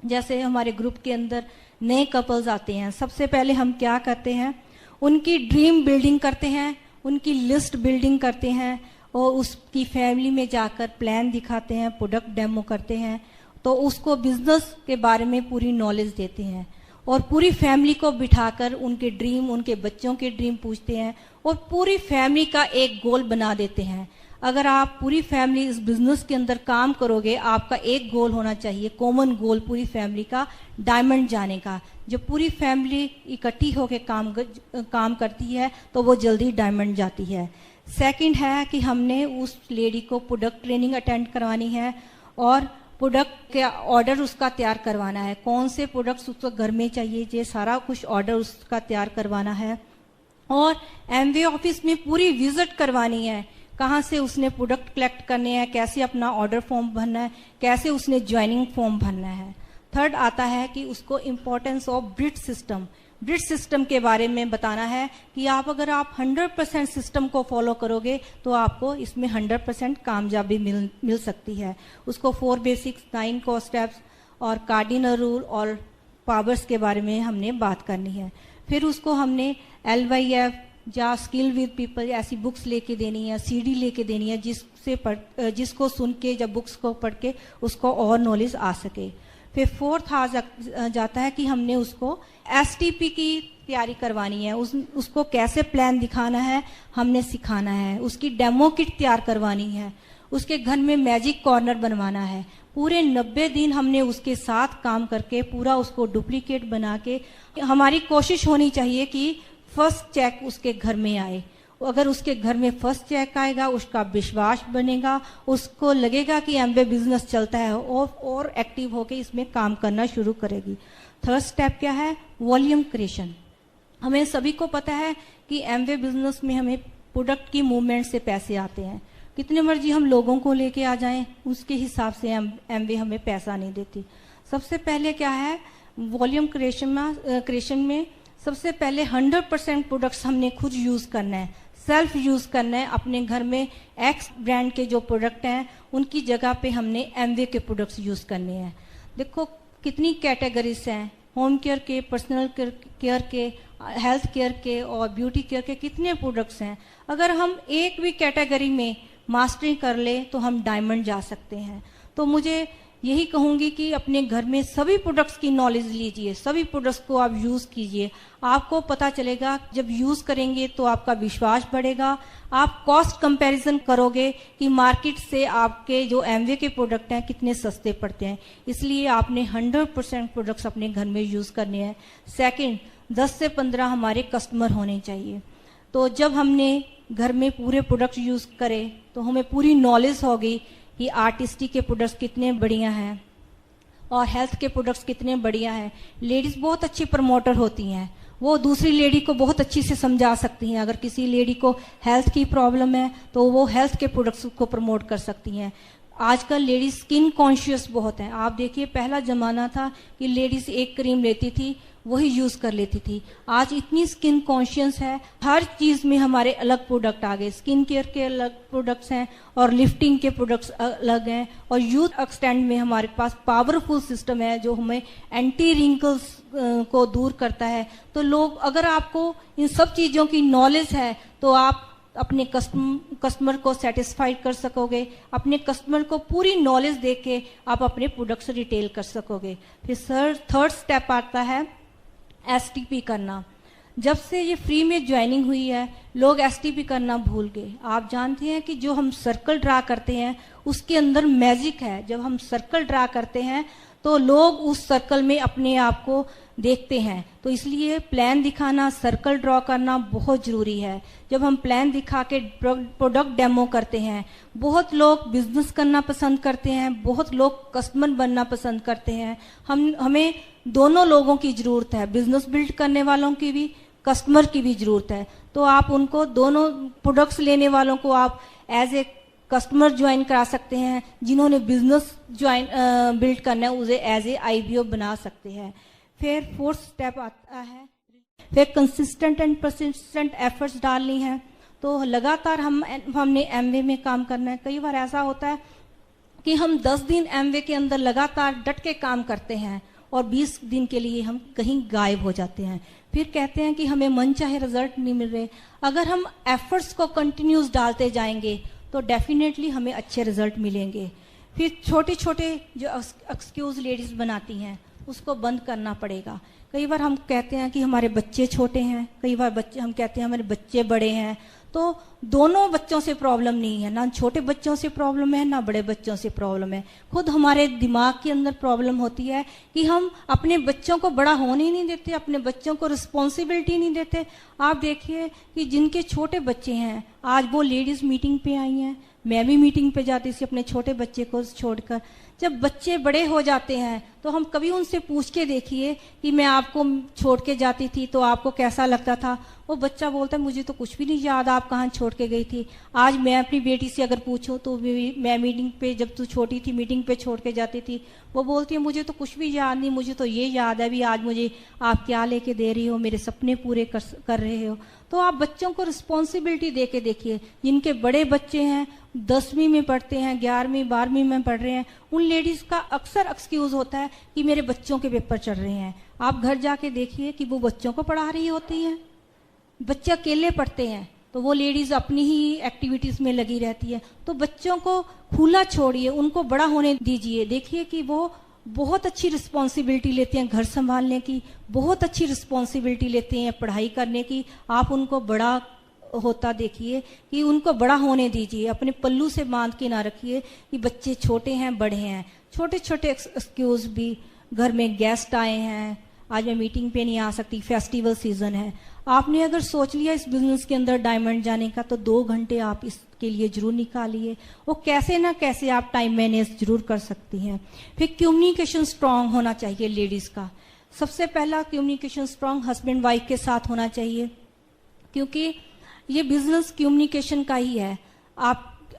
जैसे हमारे ग्रुप के अंदर नए कपल्स आते हैं, सबसे पहले हम क्या करते हैं, उनकी ड्रीम बिल्डिंग करते हैं, उनकी लिस्ट बिल्डिंग करते हैं और उसकी फैमिली में जाकर प्लान दिखाते हैं, प्रोडक्ट डेमो करते हैं, तो उसको बिजनेस के बारे में पूरी नॉलेज देते हैं और पूरी फैमिली को बिठाकर उनके ड्रीम, उनके बच्चों के ड्रीम पूछते हैं और पूरी फैमिली का एक गोल बना देते हैं। अगर आप पूरी फैमिली इस बिजनेस के अंदर काम करोगे, आपका एक गोल होना चाहिए, कॉमन गोल पूरी फैमिली का, डायमंड जाने का। जब पूरी फैमिली इकट्ठी होकर काम करती है तो वो जल्दी डायमंड जाती है। सेकंड है कि हमने उस लेडी को प्रोडक्ट ट्रेनिंग अटेंड करवानी है और प्रोडक्ट का ऑर्डर उसका तैयार करवाना है, कौन से प्रोडक्ट्स उसको घर में चाहिए, ये सारा कुछ ऑर्डर उसका तैयार करवाना है। और एमवे ऑफिस में पूरी विजिट करवानी है, कहाँ से उसने प्रोडक्ट कलेक्ट करने हैं, कैसे अपना ऑर्डर फॉर्म भरना है, कैसे उसने ज्वाइनिंग फॉर्म भरना है। थर्ड आता है कि उसको इम्पोर्टेंस ऑफ ब्रिज सिस्टम के बारे में बताना है कि अगर आप 100% सिस्टम को फॉलो करोगे तो आपको इसमें 100% कामयाबी मिल सकती है। उसको 4 बेसिक्स, 9 को स्टेप्स और कार्डिनल रूल और पावर्स के बारे में हमने बात करनी है। फिर उसको हमने LYF या स्किल विद पीपल ऐसी बुक्स लेके देनी है, CD लेके देनी है, जिसको सुन के, जब बुक्स को पढ़ के उसको और नॉलेज आ सके। फिर फोर्थ जाता है कि हमने उसको STP की तैयारी करवानी है, उसको कैसे प्लान दिखाना है हमने सिखाना है, उसकी डेमो किट तैयार करवानी है, उसके घर में मैजिक कॉर्नर बनवाना है। पूरे 90 दिन हमने उसके साथ काम करके पूरा उसको डुप्लीकेट बना के, हमारी कोशिश होनी चाहिए कि फर्स्ट चेक उसके घर में आए। अगर उसके घर में फर्स्ट चेक आएगा, उसका विश्वास बनेगा, उसको लगेगा कि एमवे बिजनेस चलता है और एक्टिव होकर इसमें काम करना शुरू करेगी। थर्ड स्टेप क्या है, वॉल्यूम क्रिएशन। हमें सभी को पता है कि एमवे बिजनेस में हमें प्रोडक्ट की मूवमेंट से पैसे आते हैं, कितने मर्जी हम लोगों को लेके आ जाएं, उसके हिसाब से एमवे हमें पैसा नहीं देती। सबसे पहले क्या है, वॉल्यूम क्रिएशन में सबसे पहले 100% प्रोडक्ट्स हमने खुद यूज करना है, सेल्फ यूज करना है। अपने घर में एक्स ब्रांड के जो प्रोडक्ट हैं उनकी जगह पे हमने एमवे के प्रोडक्ट्स यूज करने हैं। देखो कितनी कैटेगरीज हैं, होम केयर के, पर्सनल केयर के, हेल्थ केयर के और ब्यूटी केयर के कितने प्रोडक्ट्स हैं। अगर हम एक भी कैटेगरी में मास्टरी कर ले तो हम डायमंड जा सकते हैं। तो मुझे यही कहूंगी कि अपने घर में सभी प्रोडक्ट्स की नॉलेज लीजिए, सभी प्रोडक्ट्स को आप यूज कीजिए, आपको पता चलेगा। जब यूज करेंगे तो आपका विश्वास बढ़ेगा, आप कॉस्ट कंपैरिजन करोगे कि मार्केट से आपके जो एमवे के प्रोडक्ट हैं कितने सस्ते पड़ते हैं। इसलिए आपने 100% प्रोडक्ट्स अपने घर में यूज करने हैं। सेकंड, 10 से 15 हमारे कस्टमर होने चाहिए। तो जब हमने घर में पूरे प्रोडक्ट्स यूज करे तो हमें पूरी नॉलेज होगी कि आर्टिस्टी के प्रोडक्ट्स कितने बढ़िया हैं और हेल्थ के प्रोडक्ट्स कितने बढ़िया हैं। लेडीज बहुत अच्छी प्रमोटर होती हैं, वो दूसरी लेडी को बहुत अच्छी से समझा सकती हैं। अगर किसी लेडी को हेल्थ की प्रॉब्लम है तो वो हेल्थ के प्रोडक्ट्स को प्रमोट कर सकती हैं। आजकल लेडीज स्किन कॉन्शियस बहुत हैं। आप देखिए पहला जमाना था कि लेडीज एक क्रीम लेती थी वही यूज कर लेती थी, आज इतनी स्किन कॉन्शियस है, हर चीज में हमारे अलग प्रोडक्ट आ गए। स्किन केयर के अलग प्रोडक्ट्स हैं और लिफ्टिंग के प्रोडक्ट्स अलग हैं और यूथ एक्सटेंड में हमारे पास पावरफुल सिस्टम है जो हमें एंटी रिंकल्स को दूर करता है। तो लोग, अगर आपको इन सब चीजों की नॉलेज है तो आप अपने कस्टमर को सेटिस्फाइड कर सकोगे, अपने कस्टमर को पूरी नॉलेज दे के आप अपने प्रोडक्ट्स रिटेल कर सकोगे। फिर थर्ड स्टेप आता है STP करना। जब से ये फ्री में ज्वाइनिंग हुई है लोग STP करना भूल गए। आप जानते हैं कि जो हम सर्कल ड्रा करते हैं उसके अंदर मैजिक है। जब हम सर्कल ड्रा करते हैं तो लोग उस सर्कल में अपने आप को देखते हैं। तो इसलिए प्लान दिखाना, सर्कल ड्रॉ करना बहुत जरूरी है। जब हम प्लान दिखा के प्रोडक्ट डेमो करते हैं, बहुत लोग बिजनेस करना पसंद करते हैं, बहुत लोग कस्टमर बनना पसंद करते हैं। हमें दोनों लोगों की जरूरत है, बिजनेस बिल्ड करने वालों की भी, कस्टमर की भी जरूरत है। तो आप उनको, दोनों प्रोडक्ट्स लेने वालों को आप एज ए कस्टमर ज्वाइन करा सकते हैं, जिन्होंने बिजनेस ज्वाइन बिल्ड करना है उसे एज ए IBO बना सकते हैं। फिर फोर्थ स्टेप आता है, फिर कंसिस्टेंट एंड परसिस्टेंट एफर्ट्स डालनी है। तो लगातार हमने एमवे में काम करना है। कई बार ऐसा होता है कि हम 10 दिन एमवे के अंदर लगातार डट के काम करते हैं और 20 दिन के लिए हम कहीं गायब हो जाते हैं, फिर कहते हैं कि हमें मन चाहे रिजल्ट नहीं मिल रहे। अगर हम एफर्ट्स को कंटिन्यूस डालते जाएंगे तो डेफिनेटली हमें अच्छे रिजल्ट मिलेंगे। फिर छोटे छोटे जो एक्सक्यूज लेडीज बनाती हैं उसको बंद करना पड़ेगा। कई बार हम कहते हैं कि हमारे बच्चे छोटे हैं, कई बार हम कहते हैं हमारे बच्चे बड़े हैं। तो दोनों बच्चों से प्रॉब्लम नहीं है, ना छोटे बच्चों से प्रॉब्लम है ना बड़े बच्चों से प्रॉब्लम है। खुद हमारे दिमाग के अंदर प्रॉब्लम होती है कि हम अपने बच्चों को बड़ा होने ही नहीं देते, अपने बच्चों को रिस्पॉन्सिबिलिटी नहीं देते। आप देखिए कि जिनके छोटे बच्चे हैं, आज वो लेडीज मीटिंग पे आई हैं, मैं भी मीटिंग पे जाती थी अपने छोटे बच्चे को छोड़कर। जब बच्चे बड़े हो जाते हैं तो हम कभी उनसे पूछ के देखिए कि मैं आपको छोड़ के जाती थी तो आपको कैसा लगता था। वो बच्चा बोलता है मुझे तो कुछ भी नहीं याद, आप कहाँ छोड़ के गई थी। आज मैं अपनी बेटी से अगर पूछूं तो मैं मीटिंग पे, जब तू छोटी थी मीटिंग पे छोड़ के जाती थी, वो बोलती है मुझे तो कुछ भी याद नहीं, मुझे तो ये याद है भी आज मुझे आप क्या लेके दे रही हो, मेरे सपने पूरे कर रहे हो। तो आप बच्चों को रिस्पॉन्सिबिलिटी दे के देखिए। जिनके बड़े बच्चे हैं, 10वीं में पढ़ते हैं, 11वीं 12वीं में पढ़ रहे हैं, उन लेडीज का अक्सर एक्सक्यूज होता है कि मेरे बच्चों के पेपर चल रहे हैं। आप घर जाके देखिए कि वो बच्चों को पढ़ा रही होती हैं। बच्चे अकेले पढ़ते हैं तो वो लेडीज अपनी ही एक्टिविटीज में लगी रहती है। तो बच्चों को खुला छोड़िए, उनको बड़ा होने दीजिए। देखिए कि वो बहुत अच्छी रिस्पॉन्सिबिलिटी लेते हैं घर संभालने की, बहुत अच्छी रिस्पॉन्सिबिलिटी लेते हैं पढ़ाई करने की। आप उनको बड़ा होता देखिए कि उनको बड़ा होने दीजिए, अपने पल्लू से बांध के ना रखिए कि बच्चे छोटे हैं बड़े हैं। छोटे छोटे एक्सक्यूज भी, घर में गेस्ट आए हैं, आज मैं मीटिंग पे नहीं आ सकती, फेस्टिवल सीजन है। आपने अगर सोच लिया इस बिजनेस के अंदर डायमंड जाने का तो 2 घंटे आप इसके लिए जरूर निकालिए। वो कैसे ना कैसे आप टाइम मैनेज जरूर कर सकती हैं। फिर कम्युनिकेशन स्ट्रांग होना चाहिए लेडीज का। सबसे पहला कम्युनिकेशन स्ट्रांग हस्बैंड वाइफ के साथ होना चाहिए, क्योंकि ये बिजनेस कम्युनिकेशन का ही है।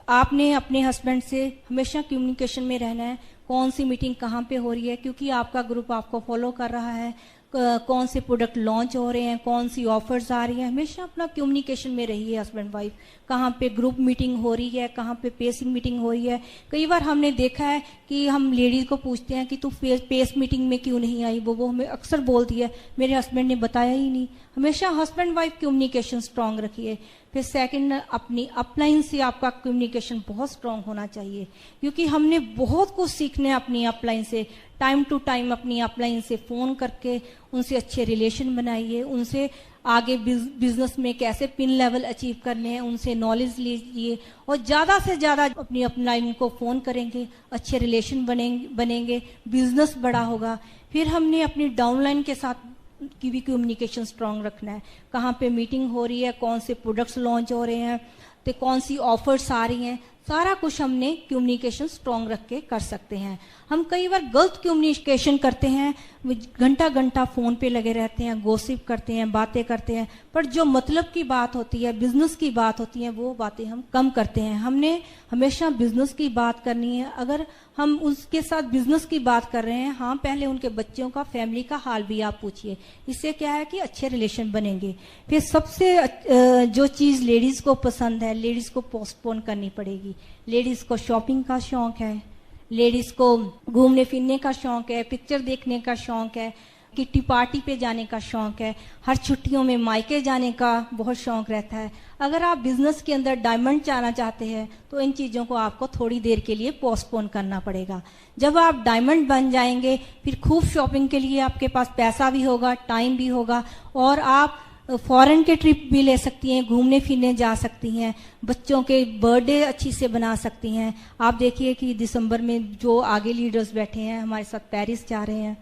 आपने अपने हस्बैंड से हमेशा कम्युनिकेशन में रहना है। कौन सी मीटिंग कहाँ पे हो रही है, क्योंकि आपका ग्रुप आपको फॉलो कर रहा है, कौन से प्रोडक्ट लॉन्च हो रहे हैं, कौन सी ऑफर्स आ रही हैं। हमेशा अपना कम्युनिकेशन में रहिए हस्बैंड वाइफ। कहाँ पे ग्रुप मीटिंग हो रही है, कहाँ पे पेसिंग मीटिंग हो रही है। कई बार हमने देखा है कि हम लेडीज को पूछते हैं कि तू पेस मीटिंग में क्यों नहीं आई, वो हमें अक्सर बोलती है मेरे हस्बैंड ने बताया ही नहीं। हमेशा हस्बैंड वाइफ कम्युनिकेशन स्ट्रांग रखिए। फिर सेकंड, अपनी अपलाइन से आपका कम्युनिकेशन बहुत स्ट्रांग होना चाहिए, क्योंकि हमने बहुत कुछ सीखना है अपनी अपलाइन से। टाइम टू टाइम अपनी अपलाइन से फोन करके उनसे अच्छे रिलेशन बनाइए, उनसे आगे बिजनेस में कैसे पिन लेवल अचीव करने हैं उनसे नॉलेज लीजिए, और ज्यादा से ज्यादा अपनी अपलाइन को फोन करेंगे, अच्छे रिलेशन बनेंगे, बिजनेस बड़ा होगा। फिर हमने अपनी डाउनलाइन के साथ की भी कम्युनिकेशन स्ट्रांग रखना है। कहाँ पे मीटिंग हो रही है, कौन से प्रोडक्ट्स लॉन्च हो रहे हैं, तो कौन सी ऑफर्स आ रही हैं, सारा कुछ हमने कम्युनिकेशन स्ट्रांग रख के कर सकते हैं। हम कई बार गलत कम्युनिकेशन करते हैं, घंटा घंटा फोन पे लगे रहते हैं, गॉसिप करते हैं, बातें करते हैं, पर जो मतलब की बात होती है, बिजनेस की बात होती है, वो बातें हम कम करते हैं। हमने हमेशा बिजनेस की बात करनी है। अगर हम उसके साथ बिजनेस की बात कर रहे हैं, हाँ, पहले उनके बच्चों का, फैमिली का हाल भी आप पूछिए। इससे क्या है कि अच्छे रिलेशन बनेंगे। फिर सबसे जो चीज लेडीज को पसंद है, लेडीज को पोस्टपोन करनी पड़ेगी। लेडीज को शॉपिंग का शौक है, लेडीज को घूमने फिरने का शौक है, पिक्चर देखने का शौक है, किट्टी पार्टी पे जाने का शौक है, हर छुट्टियों में मायके जाने का बहुत शौक रहता है। अगर आप बिजनेस के अंदर डायमंड जाना चाहते हैं तो इन चीजों को आपको थोड़ी देर के लिए पोस्टपोन करना पड़ेगा। जब आप डायमंड बन जाएंगे फिर खूब शॉपिंग के लिए आपके पास पैसा भी होगा, टाइम भी होगा, और आप फॉरेन के ट्रिप भी ले सकती हैं, घूमने फिरने जा सकती हैं, बच्चों के बर्थडे अच्छी से बना सकती हैं। आप देखिए कि दिसंबर में जो आगे लीडर्स बैठे हैं हमारे साथ पेरिस जा रहे हैं,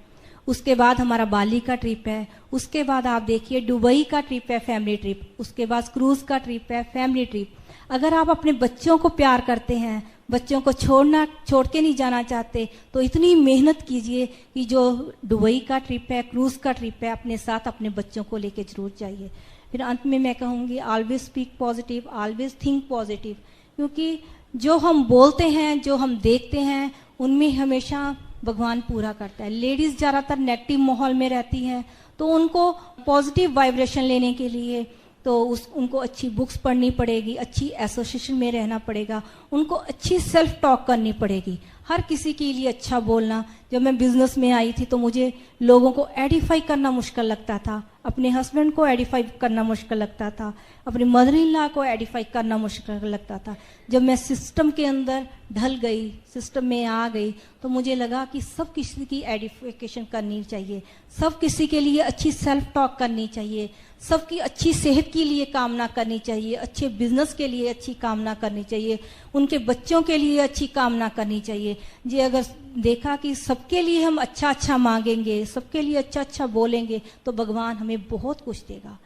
उसके बाद हमारा बाली का ट्रिप है, उसके बाद आप देखिए दुबई का ट्रिप है, फैमिली ट्रिप, उसके बाद क्रूज का ट्रिप है, फैमिली ट्रिप। अगर आप अपने बच्चों को प्यार करते हैं, बच्चों को छोड़ के नहीं जाना चाहते, तो इतनी मेहनत कीजिए कि जो दुबई का ट्रिप है, क्रूज का ट्रिप है, अपने साथ अपने बच्चों को लेके जरूर जाइए। फिर अंत में मैं कहूँगी always speak positive, always think positive, क्योंकि जो हम बोलते हैं, जो हम देखते हैं, उनमें हमेशा भगवान पूरा करता है। लेडीज ज्यादातर नेगेटिव माहौल में रहती हैं, तो उनको पॉजिटिव वाइब्रेशन लेने के लिए तो उनको अच्छी बुक्स पढ़नी पड़ेगी, अच्छी एसोसिएशन में रहना पड़ेगा, उनको अच्छी सेल्फ टॉक करनी पड़ेगी, हर किसी के लिए अच्छा बोलना। जब मैं बिजनेस में आई थी तो मुझे लोगों को एडिफाई करना मुश्किल लगता था, अपने हस्बैंड को एडिफाई करना मुश्किल लगता था, अपनी मदर इन लॉ को एडिफाई करना मुश्किल लगता था। जब मैं सिस्टम के अंदर ढल गई, सिस्टम में आ गई, तो मुझे लगा कि सब किसी की एडिफिकेशन करनी चाहिए, सब किसी के लिए अच्छी सेल्फ टॉक करनी चाहिए, सबकी अच्छी सेहत के लिए कामना करनी चाहिए, अच्छे बिजनेस के लिए अच्छी कामना करनी चाहिए, उनके बच्चों के लिए अच्छी कामना करनी चाहिए। जी अगर देखा कि सबके लिए हम अच्छा अच्छा मांगेंगे, सबके लिए अच्छा अच्छा बोलेंगे, तो भगवान हमें बहुत कुछ देगा।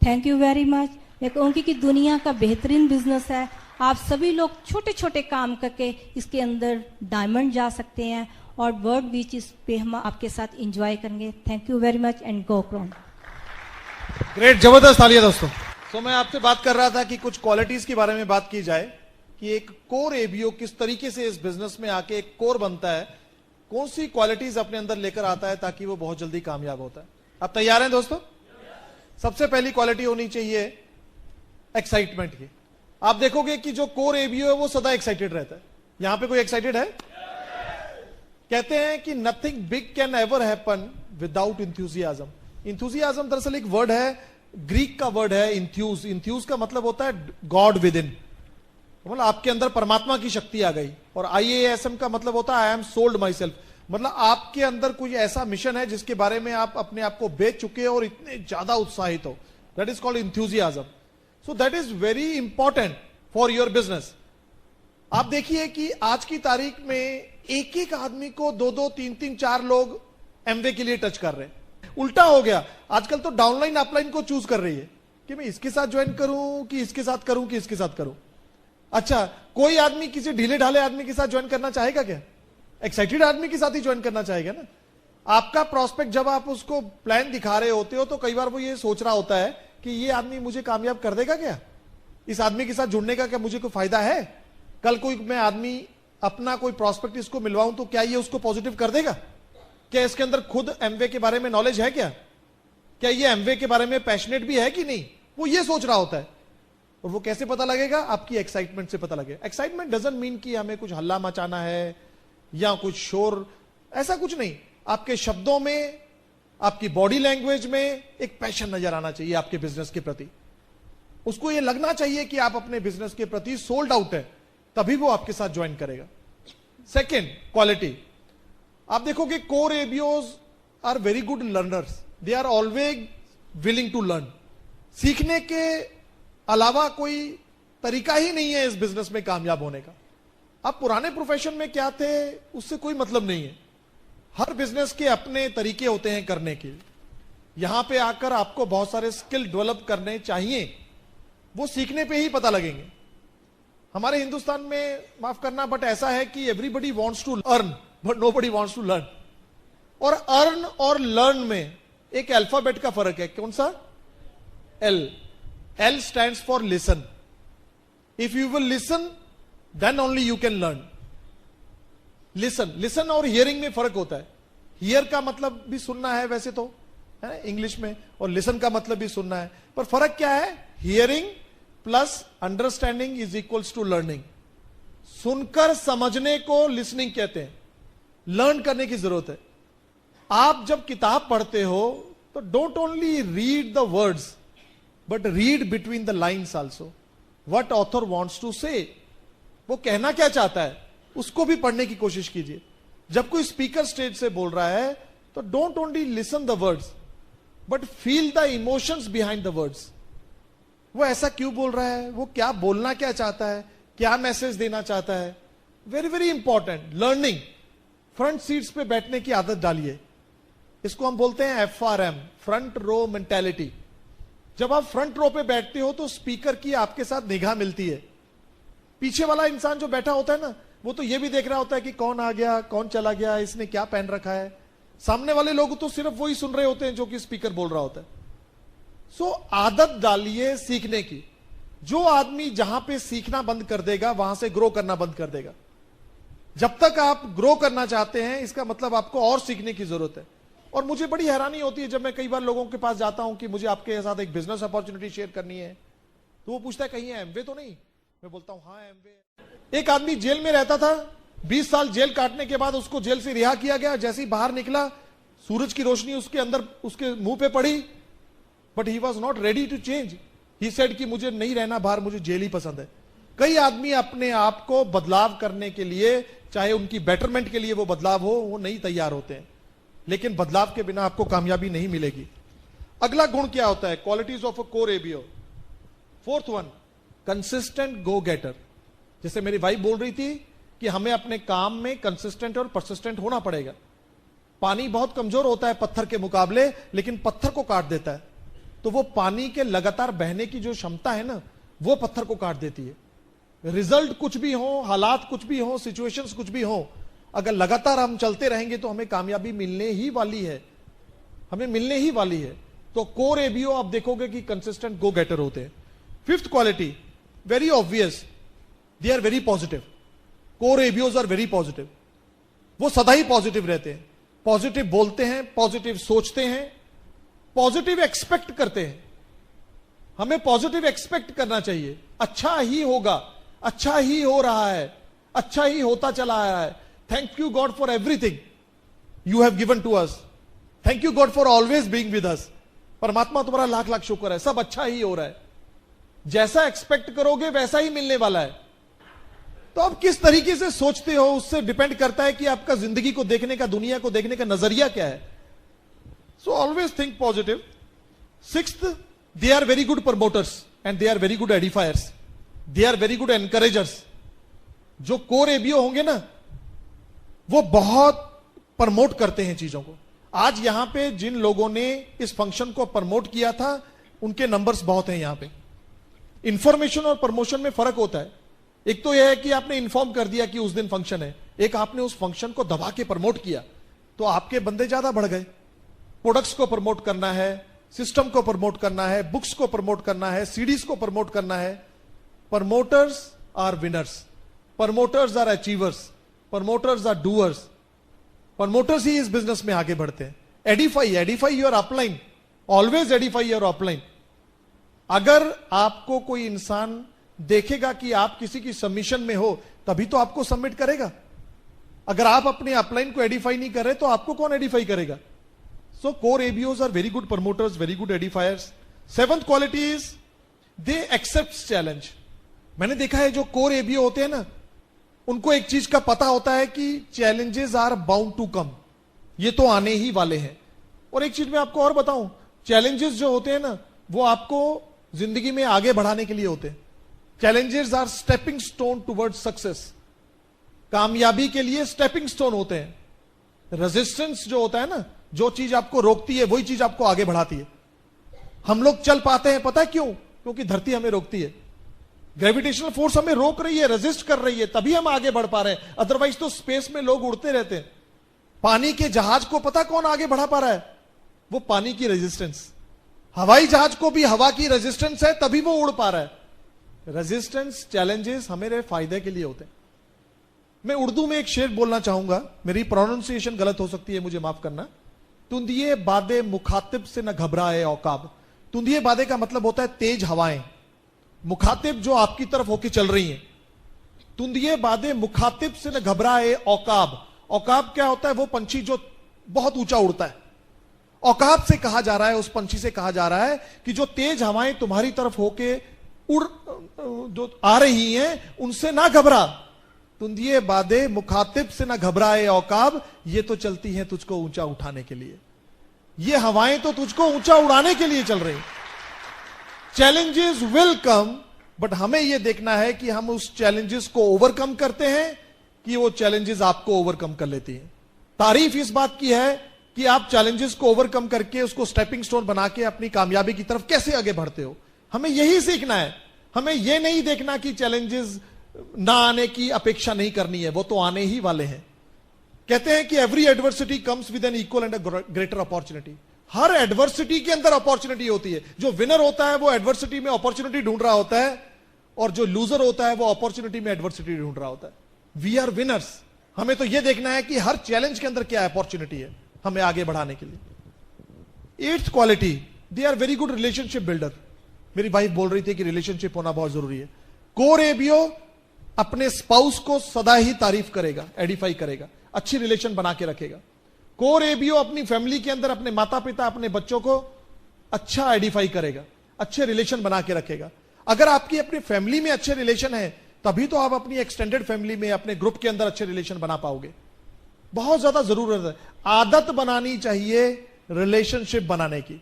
Thank you very much. मैं कहूँगी कि दुनिया का बेहतरीन बिजनेस है, आप सभी लोग छोटे छोटे काम करके इसके अंदर डायमंड जा सकते हैं, और वर्ल्ड बीच इस पे हम आपके साथ एंजॉय करेंगे। Thank you very much and go crown. Great, जबरदस्त तालियां दोस्तों। तो मैं आपसे बात कर रहा था कि कुछ क्वालिटीज के बारे में बात की जाए कि एक कोर एबीओ किस तरीके से इस बिजनेस में आके एक कोर बनता है, कौन सी क्वालिटीज अपने अंदर लेकर आता है ताकि वो बहुत जल्दी कामयाब होता है। आप तैयार हैं दोस्तों? सबसे पहली क्वालिटी होनी चाहिए एक्साइटमेंट की। आप देखोगे कि जो कोर एबीओ है वो सदा एक्साइटेड रहता है। यहां पे कोई एक्साइटेड है? कहते हैं कि nothing big can ever happen without enthusiasm. Enthusiasm दरअसल एक वर्ड है, ग्रीक का वर्ड है इंथ्यूज। इंथ्यूज का मतलब होता है गॉड विद इन, मतलब आपके अंदर परमात्मा की शक्ति आ गई। और IASM का मतलब होता है I am sold my self, मतलब आपके अंदर कोई ऐसा मिशन है जिसके बारे में आप अपने आप को बेच चुके हो और इतने ज्यादा उत्साहित हो। That is called enthusiasm. So that is very important for your business. आप देखिए कि आज की तारीख में एक एक आदमी को 2-2, 3-3, 4 लोग एमवे के लिए टच कर रहे हैं। उल्टा हो गया, आजकल तो डाउनलाइन अपलाइन को चूज कर रही है कि मैं इसके साथ ज्वाइन करूं कि इसके साथ करूं कि इसके साथ करूं। अच्छा, कोई आदमी किसी ढीले ढाले आदमी के साथ ज्वाइन करना चाहेगा क्या? एक्साइटेड आदमी के साथ ही ज्वाइन करना चाहेगा ना। आपका प्रोस्पेक्ट जब आप उसको प्लान दिखा रहे होते हो तो कई बार वो ये सोच रहा होता है कि ये आदमी मुझे कामयाब कर देगा क्या, इस आदमी के साथ जुड़ने का क्या मुझे कोई फायदा है, कल कोई मैं आदमी अपना कोई प्रोस्पेक्ट इसको मिलवाऊं तो क्या ये उसको पॉजिटिव कर देगा, क्या इसके अंदर खुद एमवे के बारे में नॉलेज है, क्या ये एमवे के बारे में पैशनेट भी है कि नहीं, वो ये सोच रहा होता है। और वो कैसे पता लगेगा? आपकी एक्साइटमेंट से पता लगेगा। एक्साइटमेंट डजंट मीन कि हमें कुछ हल्ला मचाना है या कुछ शोर, ऐसा कुछ नहीं। आपके शब्दों में, आपकी बॉडी लैंग्वेज में एक पैशन नजर आना चाहिए आपके बिजनेस के प्रति। उसको ये लगना चाहिए कि आप अपने बिजनेस के प्रति सोल्ड आउट है, तभी वो आपके साथ ज्वाइन करेगा। सेकेंड क्वालिटी, आप देखोगे core ABOs are very good learners, they are always willing to learn. सीखने के अलावा कोई तरीका ही नहीं है इस बिजनेस में कामयाब होने का। आप पुराने प्रोफेशन में क्या थे उससे कोई मतलब नहीं है, हर बिजनेस के अपने तरीके होते हैं करने के। यहां पे आकर आपको बहुत सारे स्किल डेवलप करने चाहिए, वो सीखने पे ही पता लगेंगे। हमारे हिंदुस्तान में, माफ करना बट ऐसा है कि everybody wants to earn but nobody wants to learn. और अर्न और लर्न में एक अल्फाबेट का फर्क है। कौन सा? L. L stands for listen. If you will listen, then only you can learn. Listen और hearing में फर्क होता है। Hear का मतलब भी सुनना है वैसे तो, है इंग्लिश में, और listen का मतलब भी सुनना है, पर फर्क क्या है? Hearing plus understanding is equals to learning. सुनकर समझने को listening कहते हैं, लर्न करने की जरूरत है। आप जब किताब पढ़ते हो तो don't only read the words but read between the lines also, what author wants to say. वो कहना क्या चाहता है उसको भी पढ़ने की कोशिश कीजिए। जब कोई स्पीकर स्टेज से बोल रहा है तो don't only listen the words but feel the emotions behind the words. वो ऐसा क्यों बोल रहा है, वो क्या बोलना क्या चाहता है, क्या मैसेज देना चाहता है। Very very important. Learning, front seats पे बैठने की आदत डालिए। इसको हम बोलते हैं FRM, फ्रंट रो मेंटेलिटी। जब आप फ्रंट रो पे बैठते हो तो स्पीकर की आपके साथ निगाह मिलती है। पीछे वाला इंसान जो बैठा होता है ना, वो तो ये भी देख रहा होता है कि कौन आ गया, कौन चला गया, इसने क्या पहन रखा है। सामने वाले लोग तो सिर्फ वही सुन रहे होते हैं जो कि स्पीकर बोल रहा होता है। सो आदत डालिए सीखने की। जो आदमी जहां पे सीखना बंद कर देगा वहां से ग्रो करना बंद कर देगा। जब तक आप ग्रो करना चाहते हैं, इसका मतलब आपको और सीखने की जरूरत है। और मुझे बड़ी हैरानी होती है जब मैं कई बार लोगों के पास जाता हूं कि मुझे आपके साथ एक बिजनेस अपॉर्चुनिटी शेयर करनी है, तो वो पूछता है कहीं है एमवे तो नहीं? मैं बोलता हूं हाँ एमवे। एक आदमी जेल में रहता था, 20 साल जेल काटने के बाद उसको जेल से रिहा किया गया। जैसे ही बाहर निकला, सूरज की रोशनी उसके अंदर, उसके मुंह पे पड़ी, but he was not ready to change. He said कि मुझे नहीं रहना बाहर, मुझे जेल ही पसंद है। कई आदमी अपने आप को बदलाव करने के लिए, चाहे उनकी बेटरमेंट के लिए वो बदलाव हो, वो नहीं तैयार होते हैं, लेकिन बदलाव के बिना आपको कामयाबी नहीं मिलेगी। अगला गुण क्या होता है? Qualities of a core ABO. Fourth one, consistent go getter. जैसे मेरी वाइफ बोल रही थी कि हमें अपने काम में कंसिस्टेंट और परसिस्टेंट होना पड़ेगा। पानी बहुत कमजोर होता है पत्थर के मुकाबले, लेकिन पत्थर को काट देता है। तो वो पानी के लगातार बहने की जो क्षमता है ना, वो पत्थर को काट देती है। रिजल्ट कुछ भी हो, हालात कुछ भी हो, सिचुएशंस कुछ भी हो, अगर लगातार हम चलते रहेंगे तो हमें कामयाबी मिलने ही वाली है, हमें मिलने ही वाली है। तो कोर एबीओ आप देखोगे कि कंसिस्टेंट गो गेटर होते हैं। Fifth quality, very obvious, they are very positive. Core ABOs are very positive. वो सदा ही पॉजिटिव रहते हैं, पॉजिटिव बोलते हैं, पॉजिटिव सोचते हैं, पॉजिटिव एक्सपेक्ट करते हैं। हमें पॉजिटिव एक्सपेक्ट करना चाहिए, अच्छा ही होगा, अच्छा ही हो रहा है, अच्छा ही होता चला आया है। Thank you God for everything you have given to us. Thank you God for always being with us. परमात्मा तुम्हारा लाख लाख शुक्र है, सब अच्छा ही हो रहा है। जैसा एक्सपेक्ट करोगे वैसा ही मिलने वाला है। तो आप किस तरीके से सोचते हो, उससे डिपेंड करता है कि आपका जिंदगी को देखने का, दुनिया को देखने का नजरिया क्या है। So always think positive. Sixth, they are very good promoters and they are very good edifiers, they are very good encouragers. जो कोर एबीओ होंगे ना, वो बहुत प्रमोट करते हैं चीजों को। आज यहां पे जिन लोगों ने इस फंक्शन को प्रमोट किया था, उनके नंबर्स बहुत हैं यहां पे। इंफॉर्मेशन और प्रमोशन में फर्क होता है। एक तो यह है कि आपने इन्फॉर्म कर दिया कि उस दिन फंक्शन है, एक आपने उस फंक्शन को दबा के प्रमोट किया, तो आपके बंदे ज्यादा बढ़ गए। प्रोडक्ट्स को प्रमोट करना है, सिस्टम को प्रमोट करना है, बुक्स को प्रमोट करना है, सीडीज को प्रमोट करना है। Promoters are winners, promoters are achievers, promoters are doers. Promoters ही इस बिजनेस में आगे बढ़ते हैं। Edify, edify your upline, always edify your upline. अगर आपको कोई इंसान देखेगा कि आप किसी की सबमिशन में हो, तभी तो आपको सबमिट करेगा। अगर आप अपने अपलाइन को एडिफाई नहीं कर रहे, तो आपको कौन एडिफाई करेगा? So core ABOs are very good promoters, very good edifiers. Seventh quality is they accept challenge. मैंने देखा है जो कोर एबीओ होते हैं ना, उनको एक चीज का पता होता है कि challenges are bound to come, ये तो आने ही वाले हैं। और एक चीज मैं आपको और बताऊं, चैलेंजेस जो होते हैं ना, वो आपको जिंदगी में आगे बढ़ाने के लिए होते हैं। Challenges are stepping stone towards success, कामयाबी के लिए स्टेपिंग स्टोन होते हैं। रेजिस्टेंस जो होता है ना, जो चीज आपको रोकती है वही चीज आपको आगे बढ़ाती है। हम लोग चल पाते हैं, पता है क्यों? क्योंकि धरती हमें रोकती है, ग्रेविटेशनल फोर्स हमें रोक रही है, रेजिस्ट कर रही है, तभी हम आगे बढ़ पा रहे हैं। अदरवाइज तो स्पेस में लोग उड़ते रहते हैं। पानी के जहाज को पता कौन आगे बढ़ा पा रहा है? वो पानी की रेजिस्टेंस। हवाई जहाज को भी हवा की रेजिस्टेंस है, तभी वो उड़ पा रहा है। रेजिस्टेंस, चैलेंजेस हमारे फायदे के लिए होते हैं। मैं उर्दू में एक शेर बोलना चाहूंगा, मेरी प्रोनाउंसिएशन गलत हो सकती है, मुझे माफ करना। तुंदिए बादे मुखातिब से न घबराए औकाब। तुंदिए बादे का मतलब होता है तेज हवाएं, मुखातिब जो आपकी तरफ होके चल रही हैं। तुंदिए बादे मुखातिब से न घबराए औकाब। औकाब क्या होता है? वो पंछी जो बहुत ऊंचा उड़ता है। औकाब से कहा जा रहा है, उस पंछी से कहा जा रहा है कि जो तेज हवाएं तुम्हारी तरफ होके उड़ जो आ रही हैं, उनसे ना घबरा। तुंदिए बादे मुखातिब से ना घबराए औकाब, ये तो चलती हैं तुझको ऊंचा उठाने के लिए। ये हवाएं तो तुझको ऊंचा उड़ाने के लिए चल रही। चैलेंजेस विल कम, बट हमें यह देखना है कि हम उस चैलेंजेस को ओवरकम करते हैं कि वो चैलेंजेस आपको ओवरकम कर लेती हैं। तारीफ इस बात की है कि आप चैलेंजेस को ओवरकम करके उसको स्टेपिंग स्टोन बना के अपनी कामयाबी की तरफ कैसे आगे बढ़ते हो। हमें यही सीखना है। हमें यह नहीं देखना कि चैलेंजेस ना आने की अपेक्षा नहीं करनी है, वो तो आने ही वाले हैं। कहते हैं कि every adversity comes with an equal and greater opportunity. हर एडवर्सिटी के अंदर अपॉर्चुनिटी होती है। जो विनर होता है वो एडवर्सिटी में अपॉर्चुनिटी ढूंढ रहा होता है, और जो लूजर होता है वो अपॉर्चुनिटी में एडवर्सिटी ढूंढ रहा होता है। We are winners. हमें तो यह देखना है कि हर चैलेंज के अंदर क्या अपॉर्चुनिटी है हमें आगे बढ़ाने के लिए। 8th quality, they are very good relationship builder. मेरी वाइफ बोल रही थी कि रिलेशनशिप होना बहुत जरूरी है। कोर एबीओ अपने स्पाउस को सदा ही तारीफ करेगा, एडिफाई करेगा, अच्छी रिलेशन बना के रखेगा। कोर एबीओ अपनी फैमिली के अंदर अपने माता पिता, अपने बच्चों को अच्छा एडिफाई करेगा, अच्छे रिलेशन बना के रखेगा। अगर आपकी अपनी फैमिली में अच्छे रिलेशन है तभी तो आप अपनी एक्सटेंडेड फैमिली में, अपने ग्रुप के अंदर अच्छे रिलेशन बना पाओगे। बहुत ज्यादा जरूरत है, आदत बनानी चाहिए रिलेशनशिप बनाने की।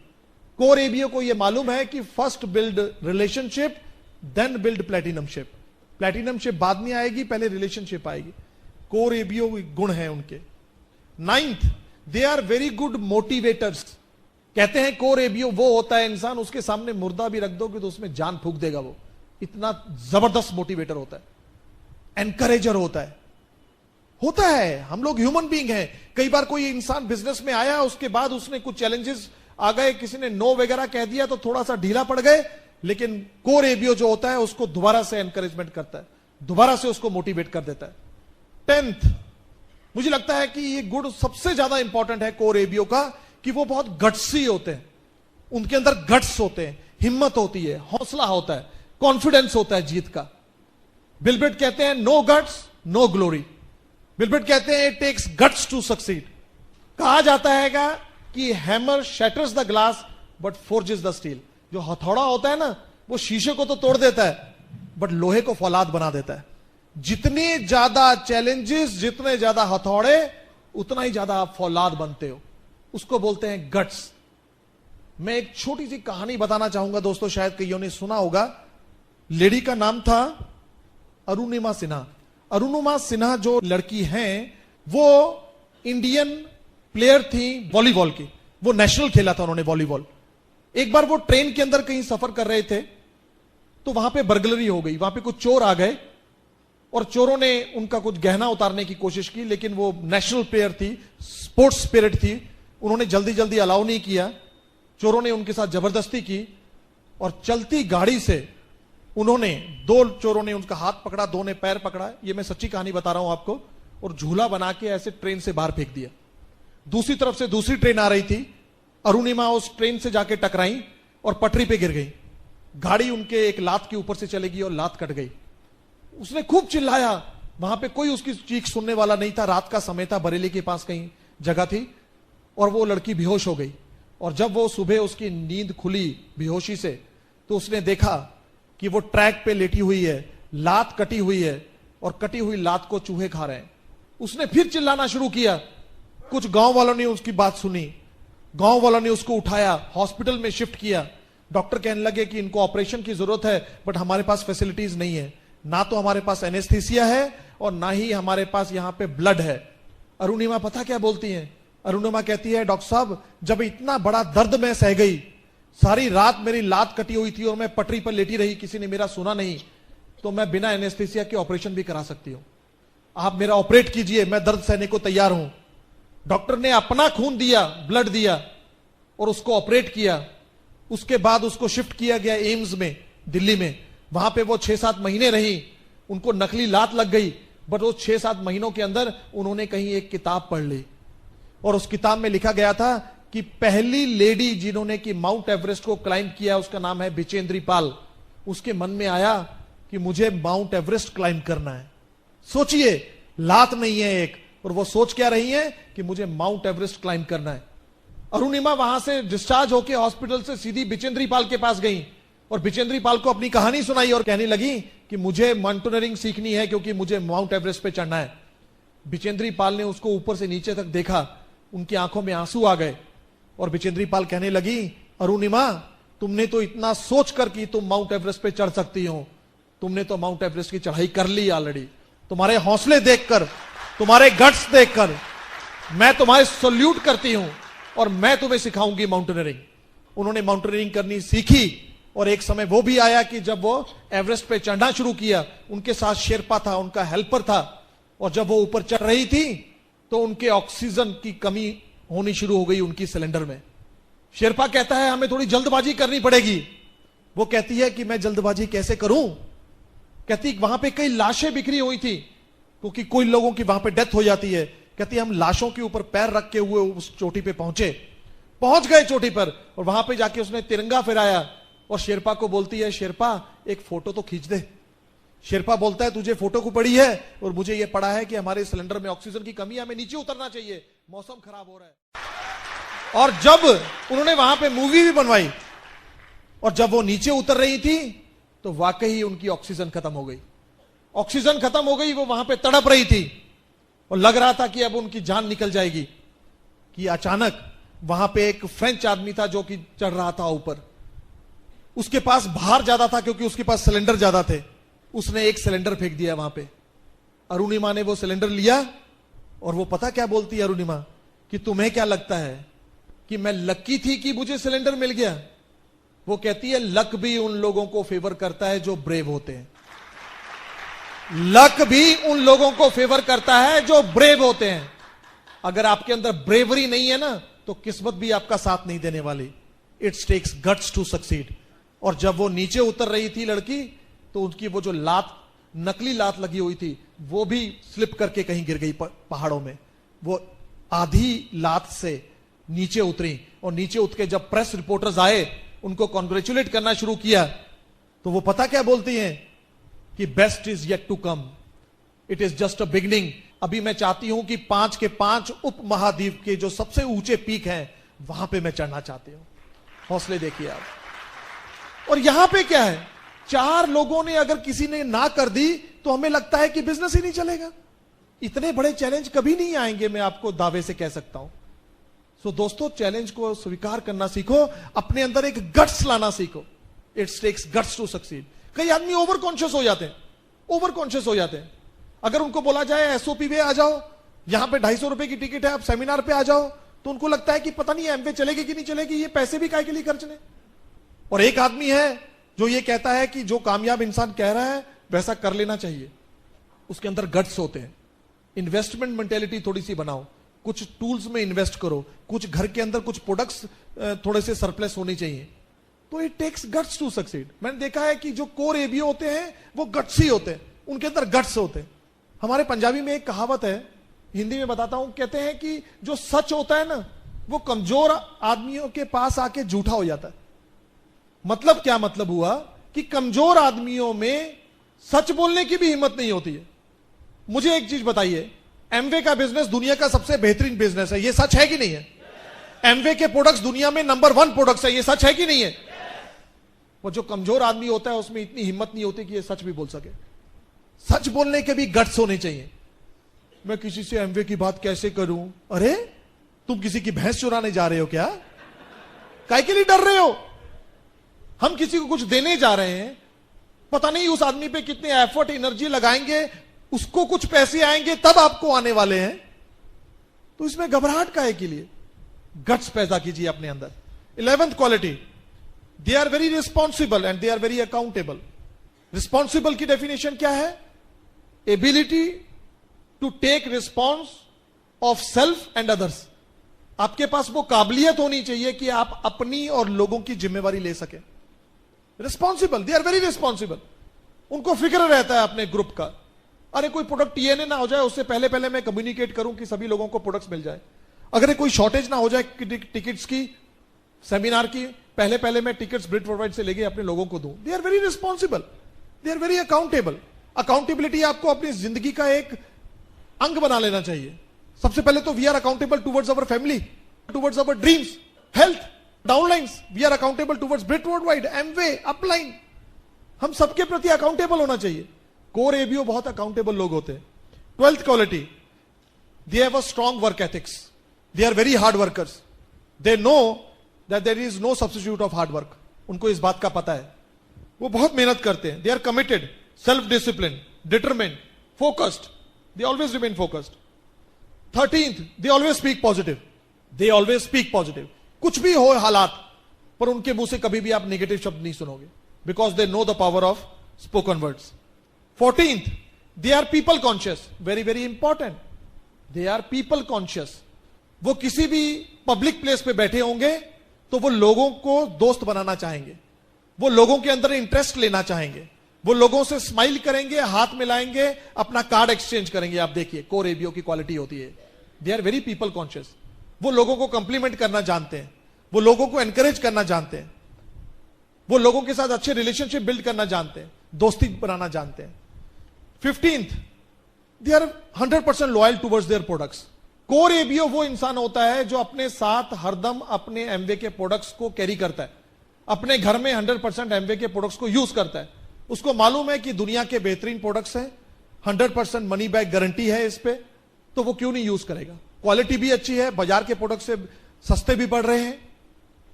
कोर एबीओ को यह मालूम है कि first build relationship then build platinumship. Platinumship बाद में आएगी, पहले रिलेशनशिप आएगी। कोर एबीओ गुण है उनके। 9th, they are very good motivators. कहते हैं कोर एबीओ वो होता है इंसान, उसके सामने मुर्दा भी रख दोगे तो उसमें जान फूंक देगा। वो इतना जबरदस्त मोटिवेटर होता है, एनकरेजर होता है। हम लोग ह्यूमन बीइंग हैं। कई बार कोई इंसान बिजनेस में आया, उसके बाद उसने कुछ चैलेंजेस आ गए, किसी ने नो वगैरह कह दिया तो थोड़ा सा ढीला पड़ गए, लेकिन कोर एबीओ जो होता है उसको दोबारा से एनकरेजमेंट करता है, दोबारा से उसको मोटिवेट कर देता है। 10th, मुझे लगता है कि ये गुण सबसे ज्यादा इंपॉर्टेंट है कोर एबीओ का, कि वो बहुत गट्सी होते हैं। उनके अंदर गट्स होते हैं, हिम्मत होती है, हौसला होता है, कॉन्फिडेंस होता है जीत का। बिलब्रेट कहते हैं no guts no glory. Bill Britt कहते हैं it takes guts to succeed. कहा जाता है कि hammer shatters the glass but forges the steel. जो हथौड़ा होता है ना, वो शीशे को तो तोड़ देता है बट लोहे को फौलाद बना देता है। जितने ज्यादा चैलेंजेस, जितने ज्यादा हथौड़े, उतना ही ज्यादा आप फौलाद बनते हो। उसको बोलते हैं गट्स। मैं एक छोटी सी कहानी बताना चाहूंगा दोस्तों, शायद कईयों ने सुना होगा। लेडी का नाम था अरुणिमा सिन्हा। अरुणिमा सिन्हा जो लड़की हैं, वो इंडियन प्लेयर थी वॉलीबॉल की। वो नेशनल खेला था उन्होंने वॉलीबॉल। एक बार वो ट्रेन के अंदर कहीं सफर कर रहे थे तो वहां पे बर्गलरी हो गई। वहां पे कुछ चोर आ गए और चोरों ने उनका कुछ गहना उतारने की कोशिश की, लेकिन वो नेशनल प्लेयर थी, स्पोर्ट्स स्पिरिट थी, उन्होंने जल्दी जल्दी अलाउ नहीं किया। चोरों ने उनके साथ जबरदस्ती की और चलती गाड़ी से उन्होंने, 2 चोरों ने उनका हाथ पकड़ा, 2 ने पैर पकड़ा, ये मैं सच्ची कहानी बता रहा हूं आपको, और झूला बना के ऐसे ट्रेन से बाहर फेंक दिया। दूसरी तरफ से दूसरी ट्रेन आ रही थी। अरुणिमा उस ट्रेन से जाके टकराई और पटरी पे गिर गई। गाड़ी उनके एक लात के ऊपर से चलेगी और लात कट गई। उसने खूब चिल्लाया, वहां पे कोई उसकी चीख सुनने वाला नहीं था। रात का समय था, बरेली के पास कहीं जगह थी, और वो लड़की बेहोश हो गई। और जब वो सुबह उसकी नींद खुली बेहोशी से, तो उसने देखा कि वो ट्रैक पे लेटी हुई है, लात कटी हुई है, और कटी हुई लात को चूहे खा रहे हैं। उसने फिर चिल्लाना शुरू किया। कुछ गांव वालों ने उसकी बात सुनी, गांव वालों ने उसको उठाया, हॉस्पिटल में शिफ्ट किया। डॉक्टर कहने लगे कि इनको ऑपरेशन की जरूरत है, बट हमारे पास फैसिलिटीज नहीं है, ना तो हमारे पास एनेस्थीसिया है और ना ही हमारे पास यहां पे ब्लड है। अरुणिमा पता क्या बोलती हैं? अरुणिमा कहती है, डॉक्टर साहब, जब इतना बड़ा दर्द मैं सह गई, सारी रात मेरी लात कटी हुई थी और मैं पटरी पर लेटी रही, किसी ने मेरा सुना नहीं, तो मैं बिना एनेस्थीसिया के ऑपरेशन भी करा सकती हूं। आप मेरा ऑपरेट कीजिए, मैं दर्द सहने को तैयार हूं। डॉक्टर ने अपना खून दिया, ब्लड दिया, और उसको ऑपरेट किया। उसके बाद उसको शिफ्ट किया गया एम्स में, दिल्ली में। वहां पे वो 6-7 महीने रही। उनको नकली लात लग गई, बट वो 6-7 महीनों के अंदर उन्होंने कहीं एक किताब पढ़ ली, और उस किताब में लिखा गया था कि पहली लेडी जिन्होंने कि माउंट एवरेस्ट को क्लाइंब किया, उसका नाम है बिचेंद्री पाल। उसके मन में आया कि मुझे माउंट एवरेस्ट क्लाइंब करना है। सोचिए, लात नहीं है एक, और वो सोच क्या रही है कि मुझे माउंट एवरेस्ट क्लाइंब करना है। अरुणिमा वहां से डिस्चार्ज होकर हॉस्पिटल से सीधी बिचेंद्री पाल के पास गई और बिचेंद्री पाल को अपनी कहानी सुनाई और कहने लगी कि मुझे माउंटेनियरिंग सीखनी है, क्योंकि मुझे माउंट एवरेस्ट पे चढ़ना है। बिचेंद्री पाल ने उसको ऊपर से नीचे तक देखा, उनकी आंखों में आंसू आ गए, और बिचेंद्री पाल कहने लगी, अरुणिमा, तुमने तो इतना सोच कर कि तुम माउंट एवरेस्ट पे चढ़ सकती हो, तुमने तो माउंट एवरेस्ट की चढ़ाई कर ली ऑलरेडी। तुम्हारे हौसले देखकर, तुम्हारे गट्स देखकर मैं तुम्हारे सल्यूट करती हूं, और मैं तुम्हें सिखाऊंगी माउंटेनियरिंग। उन्होंने माउंटेनियरिंग करनी सीखी, और एक समय वो भी आया कि जब वो एवरेस्ट पे चढ़ना शुरू किया, उनके साथ शेरपा था, उनका हेल्पर था, और जब वो ऊपर चढ़ रही थी तो उनके ऑक्सीजन की कमी होनी शुरू हो गई उनकी सिलेंडर में। शेरपा कहता है, हमें थोड़ी जल्दबाजी करनी पड़ेगी। वो कहती है कि मैं जल्दबाजी कैसे करूं, कहती वहां पे कई लाशें बिखरी हुई थी, क्योंकि कोई लोगों की वहां पे डेथ हो जाती है। कहती हम लाशों के ऊपर पैर रख के हुए उस चोटी पे पहुंच गए चोटी पर, और वहां पे जाके उसने तिरंगा फहराया और शेरपा को बोलती है, शेरपा एक फोटो तो खींच दे। शेरपा बोलता है तुझे फोटो को पड़ी है और मुझे यह पड़ा है कि हमारे सिलेंडर में ऑक्सीजन की कमी है, हमें नीचे उतरना चाहिए, मौसम खराब हो रहा है। और जब उन्होंने वहां पे मूवी भी बनवाई और जब वो नीचे उतर रही थी तो वाकई उनकी ऑक्सीजन खत्म हो गई। ऑक्सीजन खत्म हो गई, वो वहां पे तड़प रही थी और लग रहा था कि अब उनकी जान निकल जाएगी, कि अचानक वहां पे एक फ्रेंच आदमी था जो कि चढ़ रहा था ऊपर। उसके पास भार ज्यादा था क्योंकि उसके पास सिलेंडर ज्यादा थे। उसने एक सिलेंडर फेंक दिया वहां पे। अरुणिमा ने वो सिलेंडर लिया और वो पता क्या बोलती है अरुणिमा, कि तुम्हें क्या लगता है कि मैं लक्की थी कि मुझे सिलेंडर मिल गया? वो कहती है लक भी उन लोगों को फेवर करता है जो ब्रेव होते हैं। लक भी उन लोगों को फेवर करता है जो ब्रेव होते हैं। अगर आपके अंदर ब्रेवरी नहीं है ना तो किस्मत भी आपका साथ नहीं देने वाली। It's takes guts to succeed. और जब वो नीचे उतर रही थी लड़की, तो उनकी वो जो लात, नकली लात लगी हुई थी, वो भी स्लिप करके कहीं गिर गई पहाड़ों में। वो आधी लात से नीचे उतरी और नीचे उतर के जब प्रेस रिपोर्टर्स आए उनको कॉन्ग्रेचुलेट करना शुरू किया, तो वो पता क्या बोलती हैं कि best is yet to come, it is just a beginning. अभी मैं चाहती हूं कि 5 के 5 उप महाद्वीप के जो सबसे ऊंचे पीक हैं वहां पे मैं चढ़ना चाहती हूं। हौसले देखिए आप। और यहां पे क्या है, 4 लोगों ने अगर किसी ने ना कर दी तो हमें लगता है कि बिजनेस ही नहीं चलेगा। इतने बड़े चैलेंज कभी नहीं आएंगे, मैं आपको दावे से कह सकता हूं। सो दोस्तों, चैलेंज को स्वीकार करना सीखो, अपने अंदर एक गट्स लाना सीखो। It's takes guts to succeed. कई आदमी ओवर कॉन्शियस हो जाते हैं, ओवर कॉन्शियस हो जाते हैं। अगर उनको बोला जाए एसओपी पे आ जाओ, यहां पे 250 रुपए की टिकट है, आप सेमिनार पे आ जाओ, तो उनको लगता है कि पता नहीं एमवे चलेगी कि नहीं चलेगी, ये पैसे भी काय के लिए खर्चने। और एक आदमी है जो ये कहता है कि जो कामयाब इंसान कह रहा है वैसा कर लेना चाहिए। उसके अंदर गट्स होते हैं। इन्वेस्टमेंट मेंटेलिटी थोड़ी सी बनाओ, कुछ टूल्स में इन्वेस्ट करो, कुछ घर के अंदर कुछ प्रोडक्ट्स थोड़े से सरप्लस होने चाहिए। तो it takes guts to succeed. मैंने देखा है कि जो कोर एबीओ होते हैं वो गट्स ही होते हैं, उनके अंदर गट्स होते हैं। हमारे पंजाबी में एक कहावत है, हिंदी में बताता हूं, कहते हैं कि जो सच होता है ना वो कमजोर आदमियों के पास आके झूठा हो जाता है। मतलब क्या मतलब हुआ कि कमजोर आदमियों में सच बोलने की भी हिम्मत नहीं होती है। मुझे एक चीज बताइए, एमवे का बिजनेस दुनिया का सबसे बेहतरीन बिजनेस है, ये सच है कि नहीं है? एमवे के प्रोडक्ट्स दुनिया में नंबर 1 प्रोडक्ट्स है, ये सच है कि नहीं है? वो जो कमजोर आदमी होता है उसमें इतनी हिम्मत नहीं होती कि ये सच भी बोल सके। सच बोलने के भी गट्स होने चाहिए। मैं किसी से एमवे की बात कैसे करूं? अरे तुम किसी की भैंस चुराने जा रहे हो क्या? काय के लिए डर रहे हो? हम किसी को कुछ देने जा रहे हैं, पता नहीं उस आदमी पे कितने एफर्ट एनर्जी लगाएंगे, उसको कुछ पैसे आएंगे तब आपको आने वाले हैं। तो इसमें घबराहट काहे के लिए? गट्स पैदा कीजिए अपने अंदर। 11th quality, they are very responsible and they are very accountable. Responsible की डेफिनेशन क्या है? Ability to take response of self and others. आपके पास वो काबिलियत होनी चाहिए कि आप अपनी और लोगों की जिम्मेवारी ले सके। Responsible, they are very responsible. उनको फिक्र रहता है अपने ग्रुप का। अरे कोई प्रोडक्ट टीएनए ना हो जाए उससे पहले पहले मैं कम्युनिकेट करूं कि सभी लोगों को प्रोडक्ट्स मिल जाए। अगर कोई शॉर्टेज ना हो जाए टिकट्स की, सेमिनार की, पहले पहले मैं टिकट्स ब्रिट प्रोवाइड से लेके अपने लोगों को दूं। They are very responsible, they are very accountable. Accountability आपको अपनी जिंदगी का एक अंग बना लेना चाहिए। सबसे पहले तो we are accountable towards our family, towards our dreams, health, downlines. We are accountable towards Britt worldwide, Amway, upline. हम सबके प्रति अकाउंटेबल होना चाहिए। कोर एबीओ बहुत अकाउंटेबल लोग होते हैं। 12th quality, they have a strong work ethics, they are very hard workers, they know that there is no substitute of hard work. उनको इस बात का पता है, वो बहुत मेहनत करते हैं। They are committed, self discipline, determined, focused, they always remain focused. 13th, they always speak positive, they always speak positive. कुछ भी हो हालात, पर उनके मुंह से कभी भी आप नेगेटिव शब्द नहीं सुनोगे, because they know the power of spoken words. 14th, they are people conscious, very very important, they are people conscious। वो किसी भी पब्लिक प्लेस पे बैठे होंगे तो वो लोगों को दोस्त बनाना चाहेंगे, वो लोगों के अंदर इंटरेस्ट लेना चाहेंगे, वो लोगों से स्माइल करेंगे, हाथ मिलाएंगे, अपना कार्ड एक्सचेंज करेंगे। आप देखिए कोर एबीओ की क्वालिटी होती है, they are very people conscious. वो लोगों को कंप्लीमेंट करना जानते हैं, वो लोगों को एनकरेज करना जानते हैं, वो लोगों के साथ अच्छे रिलेशनशिप बिल्ड करना जानते हैं, दोस्ती बनाना जानते हैं। 15th, they are 100% loyal towards their products. Core ABO वो इंसान होता है जो अपने साथ हरदम अपने एमवे के प्रोडक्ट्स को कैरी करता है, अपने घर में 100% एमवे के प्रोडक्ट्स को यूज करता है। उसको मालूम है कि दुनिया के बेहतरीन प्रोडक्ट्स हैं, 100% मनी बैक गारंटी है इस पे, तो वो क्यों नहीं यूज करेगा। क्वालिटी भी अच्छी है, बाजार के प्रोडक्ट से सस्ते भी पड़ रहे हैं,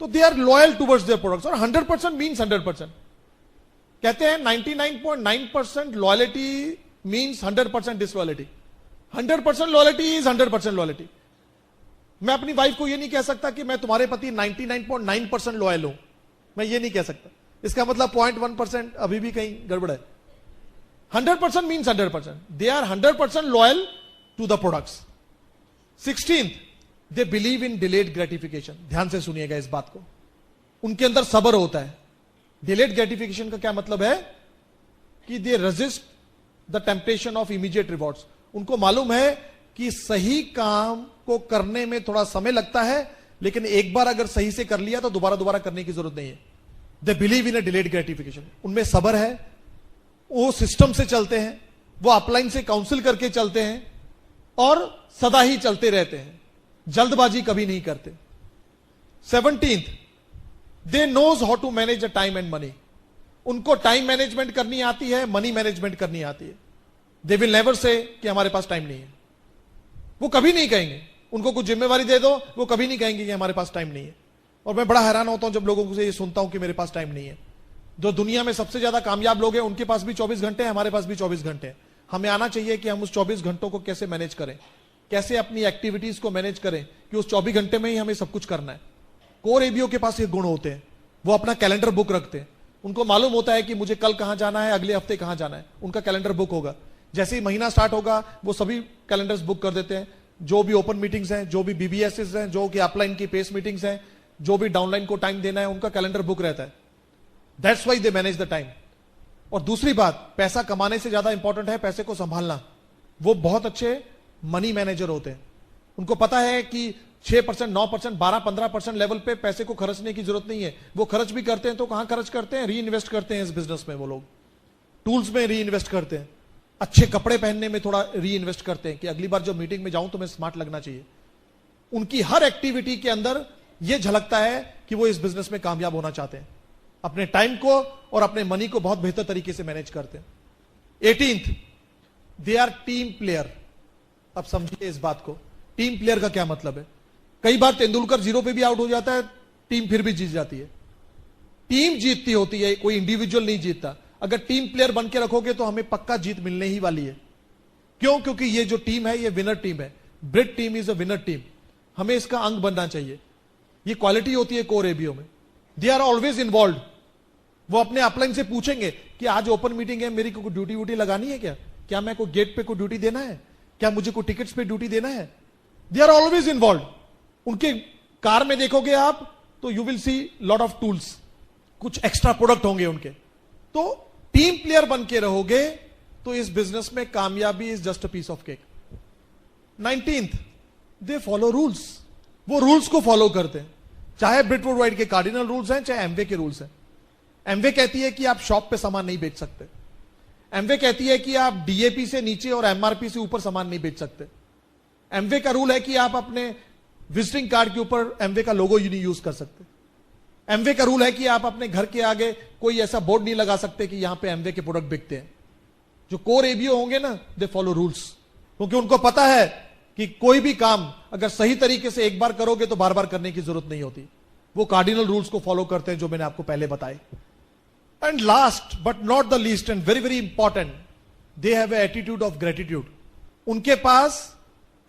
तो they are loyal towards their products. और 100% मीन्स 100%। कहते हैं 99.9% loyalty means 100% disloyalty. 100% loyalty is 100% loyalty. मैं अपनी वाइफ को यह नहीं कह सकता कि मैं तुम्हारे प्रति 99.9% लॉयल हूं, मैं ये नहीं कह सकता। इसका मतलब 0.1% अभी भी कहीं गड़बड़ है। 100% means 100%। They are 100% loyal to the products. 16th, they believe in delayed gratification. ध्यान से सुनिएगा इस बात को, उनके अंदर सब्र होता है। डिलेड ग्रेटिफिकेशन का क्या मतलब है कि दे resist the temptation of immediate rewards. उनको मालूम है कि सही काम को करने में थोड़ा समय लगता है, लेकिन एक बार अगर सही से कर लिया तो दोबारा करने की जरूरत नहीं है। दे बिलीव इन अ डिलेड ग्रेटिफिकेशन। उनमें सब्र है, वो सिस्टम से चलते हैं, वो अपलाइन से काउंसिल करके चलते हैं और सदा ही चलते रहते हैं, जल्दबाजी कभी नहीं करते। 17th, they knows how to manage the time and money. उनको टाइम मैनेजमेंट करनी आती है, मनी मैनेजमेंट करनी आती है। दे विल नेवर से कि हमारे पास टाइम नहीं है। वो कभी नहीं कहेंगे, उनको कुछ जिम्मेवारी दे दो, वो कभी नहीं कहेंगे कि हमारे पास टाइम नहीं है। और मैं बड़ा हैरान होता हूं जब लोगों से ये सुनता हूं कि मेरे पास टाइम नहीं है। जो दुनिया में सबसे ज्यादा कामयाब लोग हैं, उनके पास भी 24 घंटे हैं, हमारे पास भी 24 घंटे हैं। हमें आना चाहिए कि हम उस 24 घंटों को कैसे मैनेज करें, कैसे अपनी एक्टिविटीज को मैनेज करें कि उस 24 घंटे में ही हमें सब कुछ करना है। कोर एबीओ के पास ये गुण होते हैं, वो अपना कैलेंडर बुक रखते हैं। उनको मालूम होता है कि मुझे कल कहां जाना है, अगले हफ्ते कहां जाना है, उनका कैलेंडर बुक होगा। जैसे ही महीना स्टार्ट होगा वो सभी कैलेंडर्स बुक कर देते हैं। जो भी ओपन मीटिंग्स हैं, जो भी बीबीएसएस हैं, जो कि अपलाइन की पेस मीटिंग्स हैं, जो भी डाउनलाइन को टाइम देना है, उनका कैलेंडर बुक रहता है। That's why they manage the time. और दूसरी बात, पैसा कमाने से ज्यादा इंपॉर्टेंट है पैसे को संभालना। वो बहुत अच्छे मनी मैनेजर होते हैं। उनको पता है कि 6%, 9%, 12, 15% लेवल पे पैसे को खर्चने की जरूरत नहीं है। वो खर्च भी करते हैं तो कहां खर्च करते हैं, री इन्वेस्ट करते हैं इस बिजनेस में। वो लोग टूल्स में री इन्वेस्ट करते हैं, अच्छे कपड़े पहनने में थोड़ा री इन्वेस्ट करते हैं कि अगली बार जो मीटिंग में जाऊं तो मैं स्मार्ट लगना चाहिए। उनकी हर एक्टिविटी के अंदर यह झलकता है कि वो इस बिजनेस में कामयाब होना चाहते हैं। अपने टाइम को और अपने मनी को बहुत बेहतर तरीके से मैनेज करते हैं। 18th, they are team player. अब समझिए इस बात को, टीम प्लेयर का क्या मतलब है। कई बार तेंदुलकर 0 पे भी आउट हो जाता है, टीम फिर भी जीत जाती है। टीम जीतती होती है, कोई इंडिविजुअल नहीं जीतता। अगर टीम प्लेयर बन के रखोगे तो हमें पक्का जीत मिलने ही वाली है। क्यों? क्योंकि ये जो टीम है ये विनर टीम है। Britt team is a winner team. हमें इसका अंग बनना चाहिए। ये क्वालिटी होती है कोर एबीओ में। They are always involve. वो अपने अपलाइन से पूछेंगे कि आज ओपन मीटिंग है, मेरी को ड्यूटी वूटी लगानी है क्या मैं को गेट पे को ड्यूटी देना है, क्या मुझे को टिकट्स पे ड्यूटी देना है। They are always involve. उनके कार में देखोगे आप तो you will see lot of tools, कुछ एक्स्ट्रा प्रोडक्ट होंगे उनके। तो टीम प्लेयर बन के रहोगे तो इस बिजनेस में कामयाबी is just a piece of cake. 19th, they follow rules. वो रूल्स को फॉलो करते हैं, चाहे ब्रिटवुड वाइट के कार्डिनल रूल्स हैं, चाहे एमवे के रूल्स हैं। एमवे कहती है कि आप शॉप पे सामान नहीं बेच सकते। एमवे कहती है कि आप डीएपी से नीचे और एमआरपी से ऊपर सामान नहीं बेच सकते। एमवे का रूल है कि आप अपने विजिटिंग कार्ड के ऊपर एमवे का लोगो नहीं यूज कर सकते। एमवे का रूल है कि आप अपने घर के आगे कोई ऐसा बोर्ड नहीं लगा सकते कि यहां पे एमवे के प्रोडक्ट बिकते हैं। जो कोर एबीओ होंगे ना, दे फॉलो रूल्स, क्योंकि उनको पता है कि कोई भी काम अगर सही तरीके से एक बार करोगे तो बार बार करने की जरूरत नहीं होती। वो कार्डिनल रूल्स को फॉलो करते हैं जो मैंने आपको पहले बताए। And last but not the least and very very important, they have attitude of gratitude. उनके पास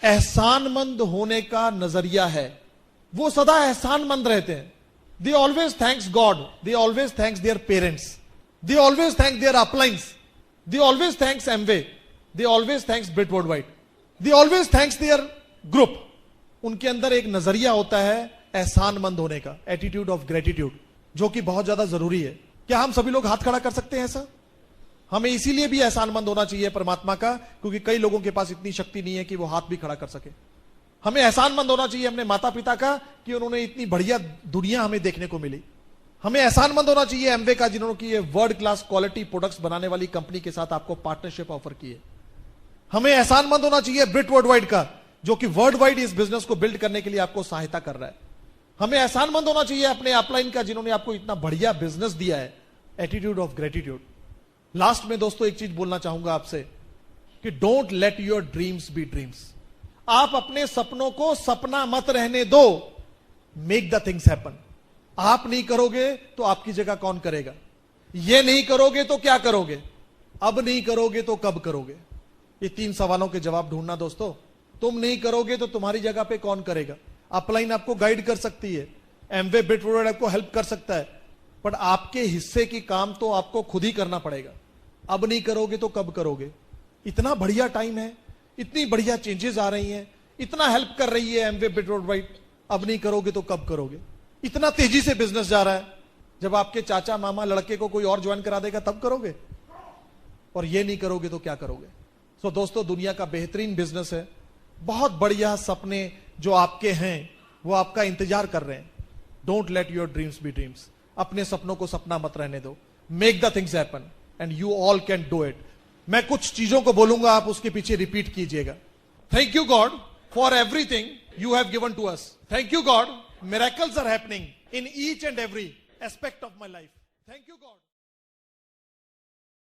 एहसानमंद होने का नजरिया है। वो सदा एहसानमंद रहते हैं। They always thanks God. They always thanks their parents. They always thank their uplines. They always thanks Amway. They always thanks Brit Worldwide. They always thanks their group. उनके अंदर एक नजरिया होता है एहसानमंद होने का, एटीट्यूड ऑफ ग्रेटिट्यूड, जो कि बहुत ज्यादा जरूरी है। क्या हम सभी लोग हाथ खड़ा कर सकते हैं ऐसा? हमें इसीलिए भी एहसानमंद होना चाहिए परमात्मा का, क्योंकि कई लोगों के पास इतनी शक्ति नहीं है कि वो हाथ भी खड़ा कर सके। हमें एहसानमंद होना चाहिए अपने माता पिता का कि उन्होंने इतनी बढ़िया दुनिया हमें देखने को मिली। हमें एहसानमंद होना चाहिए एमवे का, जिन्होंने ये वर्ल्ड क्लास क्वालिटी प्रोडक्ट्स बनाने वाली कंपनी के साथ आपको पार्टनरशिप ऑफर की है। हमें एहसानमंद होना चाहिए ब्रिट वर्ल्ड वाइड का, जो कि वर्ल्ड वाइड इस बिजनेस को बिल्ड करने के लिए आपको सहायता कर रहा है। हमें एहसानमंद होना चाहिए अपने अपलाइन का, जिन्होंने आपको इतना बढ़िया बिजनेस दिया है। Attitude of gratitude. लास्ट में दोस्तों एक चीज बोलना चाहूंगा आपसे कि don't let your dreams be dreams. आप अपने सपनों को सपना मत रहने दो, मेक द थिंग्स हैपन। आप नहीं करोगे तो आपकी जगह कौन करेगा? ये नहीं करोगे तो क्या करोगे? अब नहीं करोगे तो कब करोगे? ये 3 सवालों के जवाब ढूंढना दोस्तों। तुम नहीं करोगे तो तुम्हारी जगह पे कौन करेगा? अपलाइन आपको गाइड कर सकती है, एमवे ब्रिट वर्ल्ड आपको हेल्प कर सकता है, पर आपके हिस्से की काम तो आपको खुद ही करना पड़ेगा। अब नहीं करोगे तो कब करोगे? इतना बढ़िया टाइम है, इतनी बढ़िया चेंजेस आ रही हैं, इतना हेल्प कर रही है एमवे ब्रिट वर्ल्ड वाइड। अब नहीं करोगे तो कब करोगे? इतना तेजी से बिजनेस जा रहा है, जब आपके चाचा मामा लड़के को कोई और ज्वाइन करा देगा तब करोगे? और ये नहीं करोगे तो क्या करोगे? सो दोस्तों, दुनिया का बेहतरीन बिजनेस है, बहुत बढ़िया सपने जो आपके हैं वो आपका इंतजार कर रहे हैं। Don't let your dreams be dreams. अपने सपनों को सपना मत रहने दो, make the things happen and you all can do it. मैं कुछ चीजों को बोलूंगा, आप उसके पीछे रिपीट कीजिएगा। Thank you God for everything you have given to us. Thank you God, miracles are happening in each and every aspect of my life. Thank you God.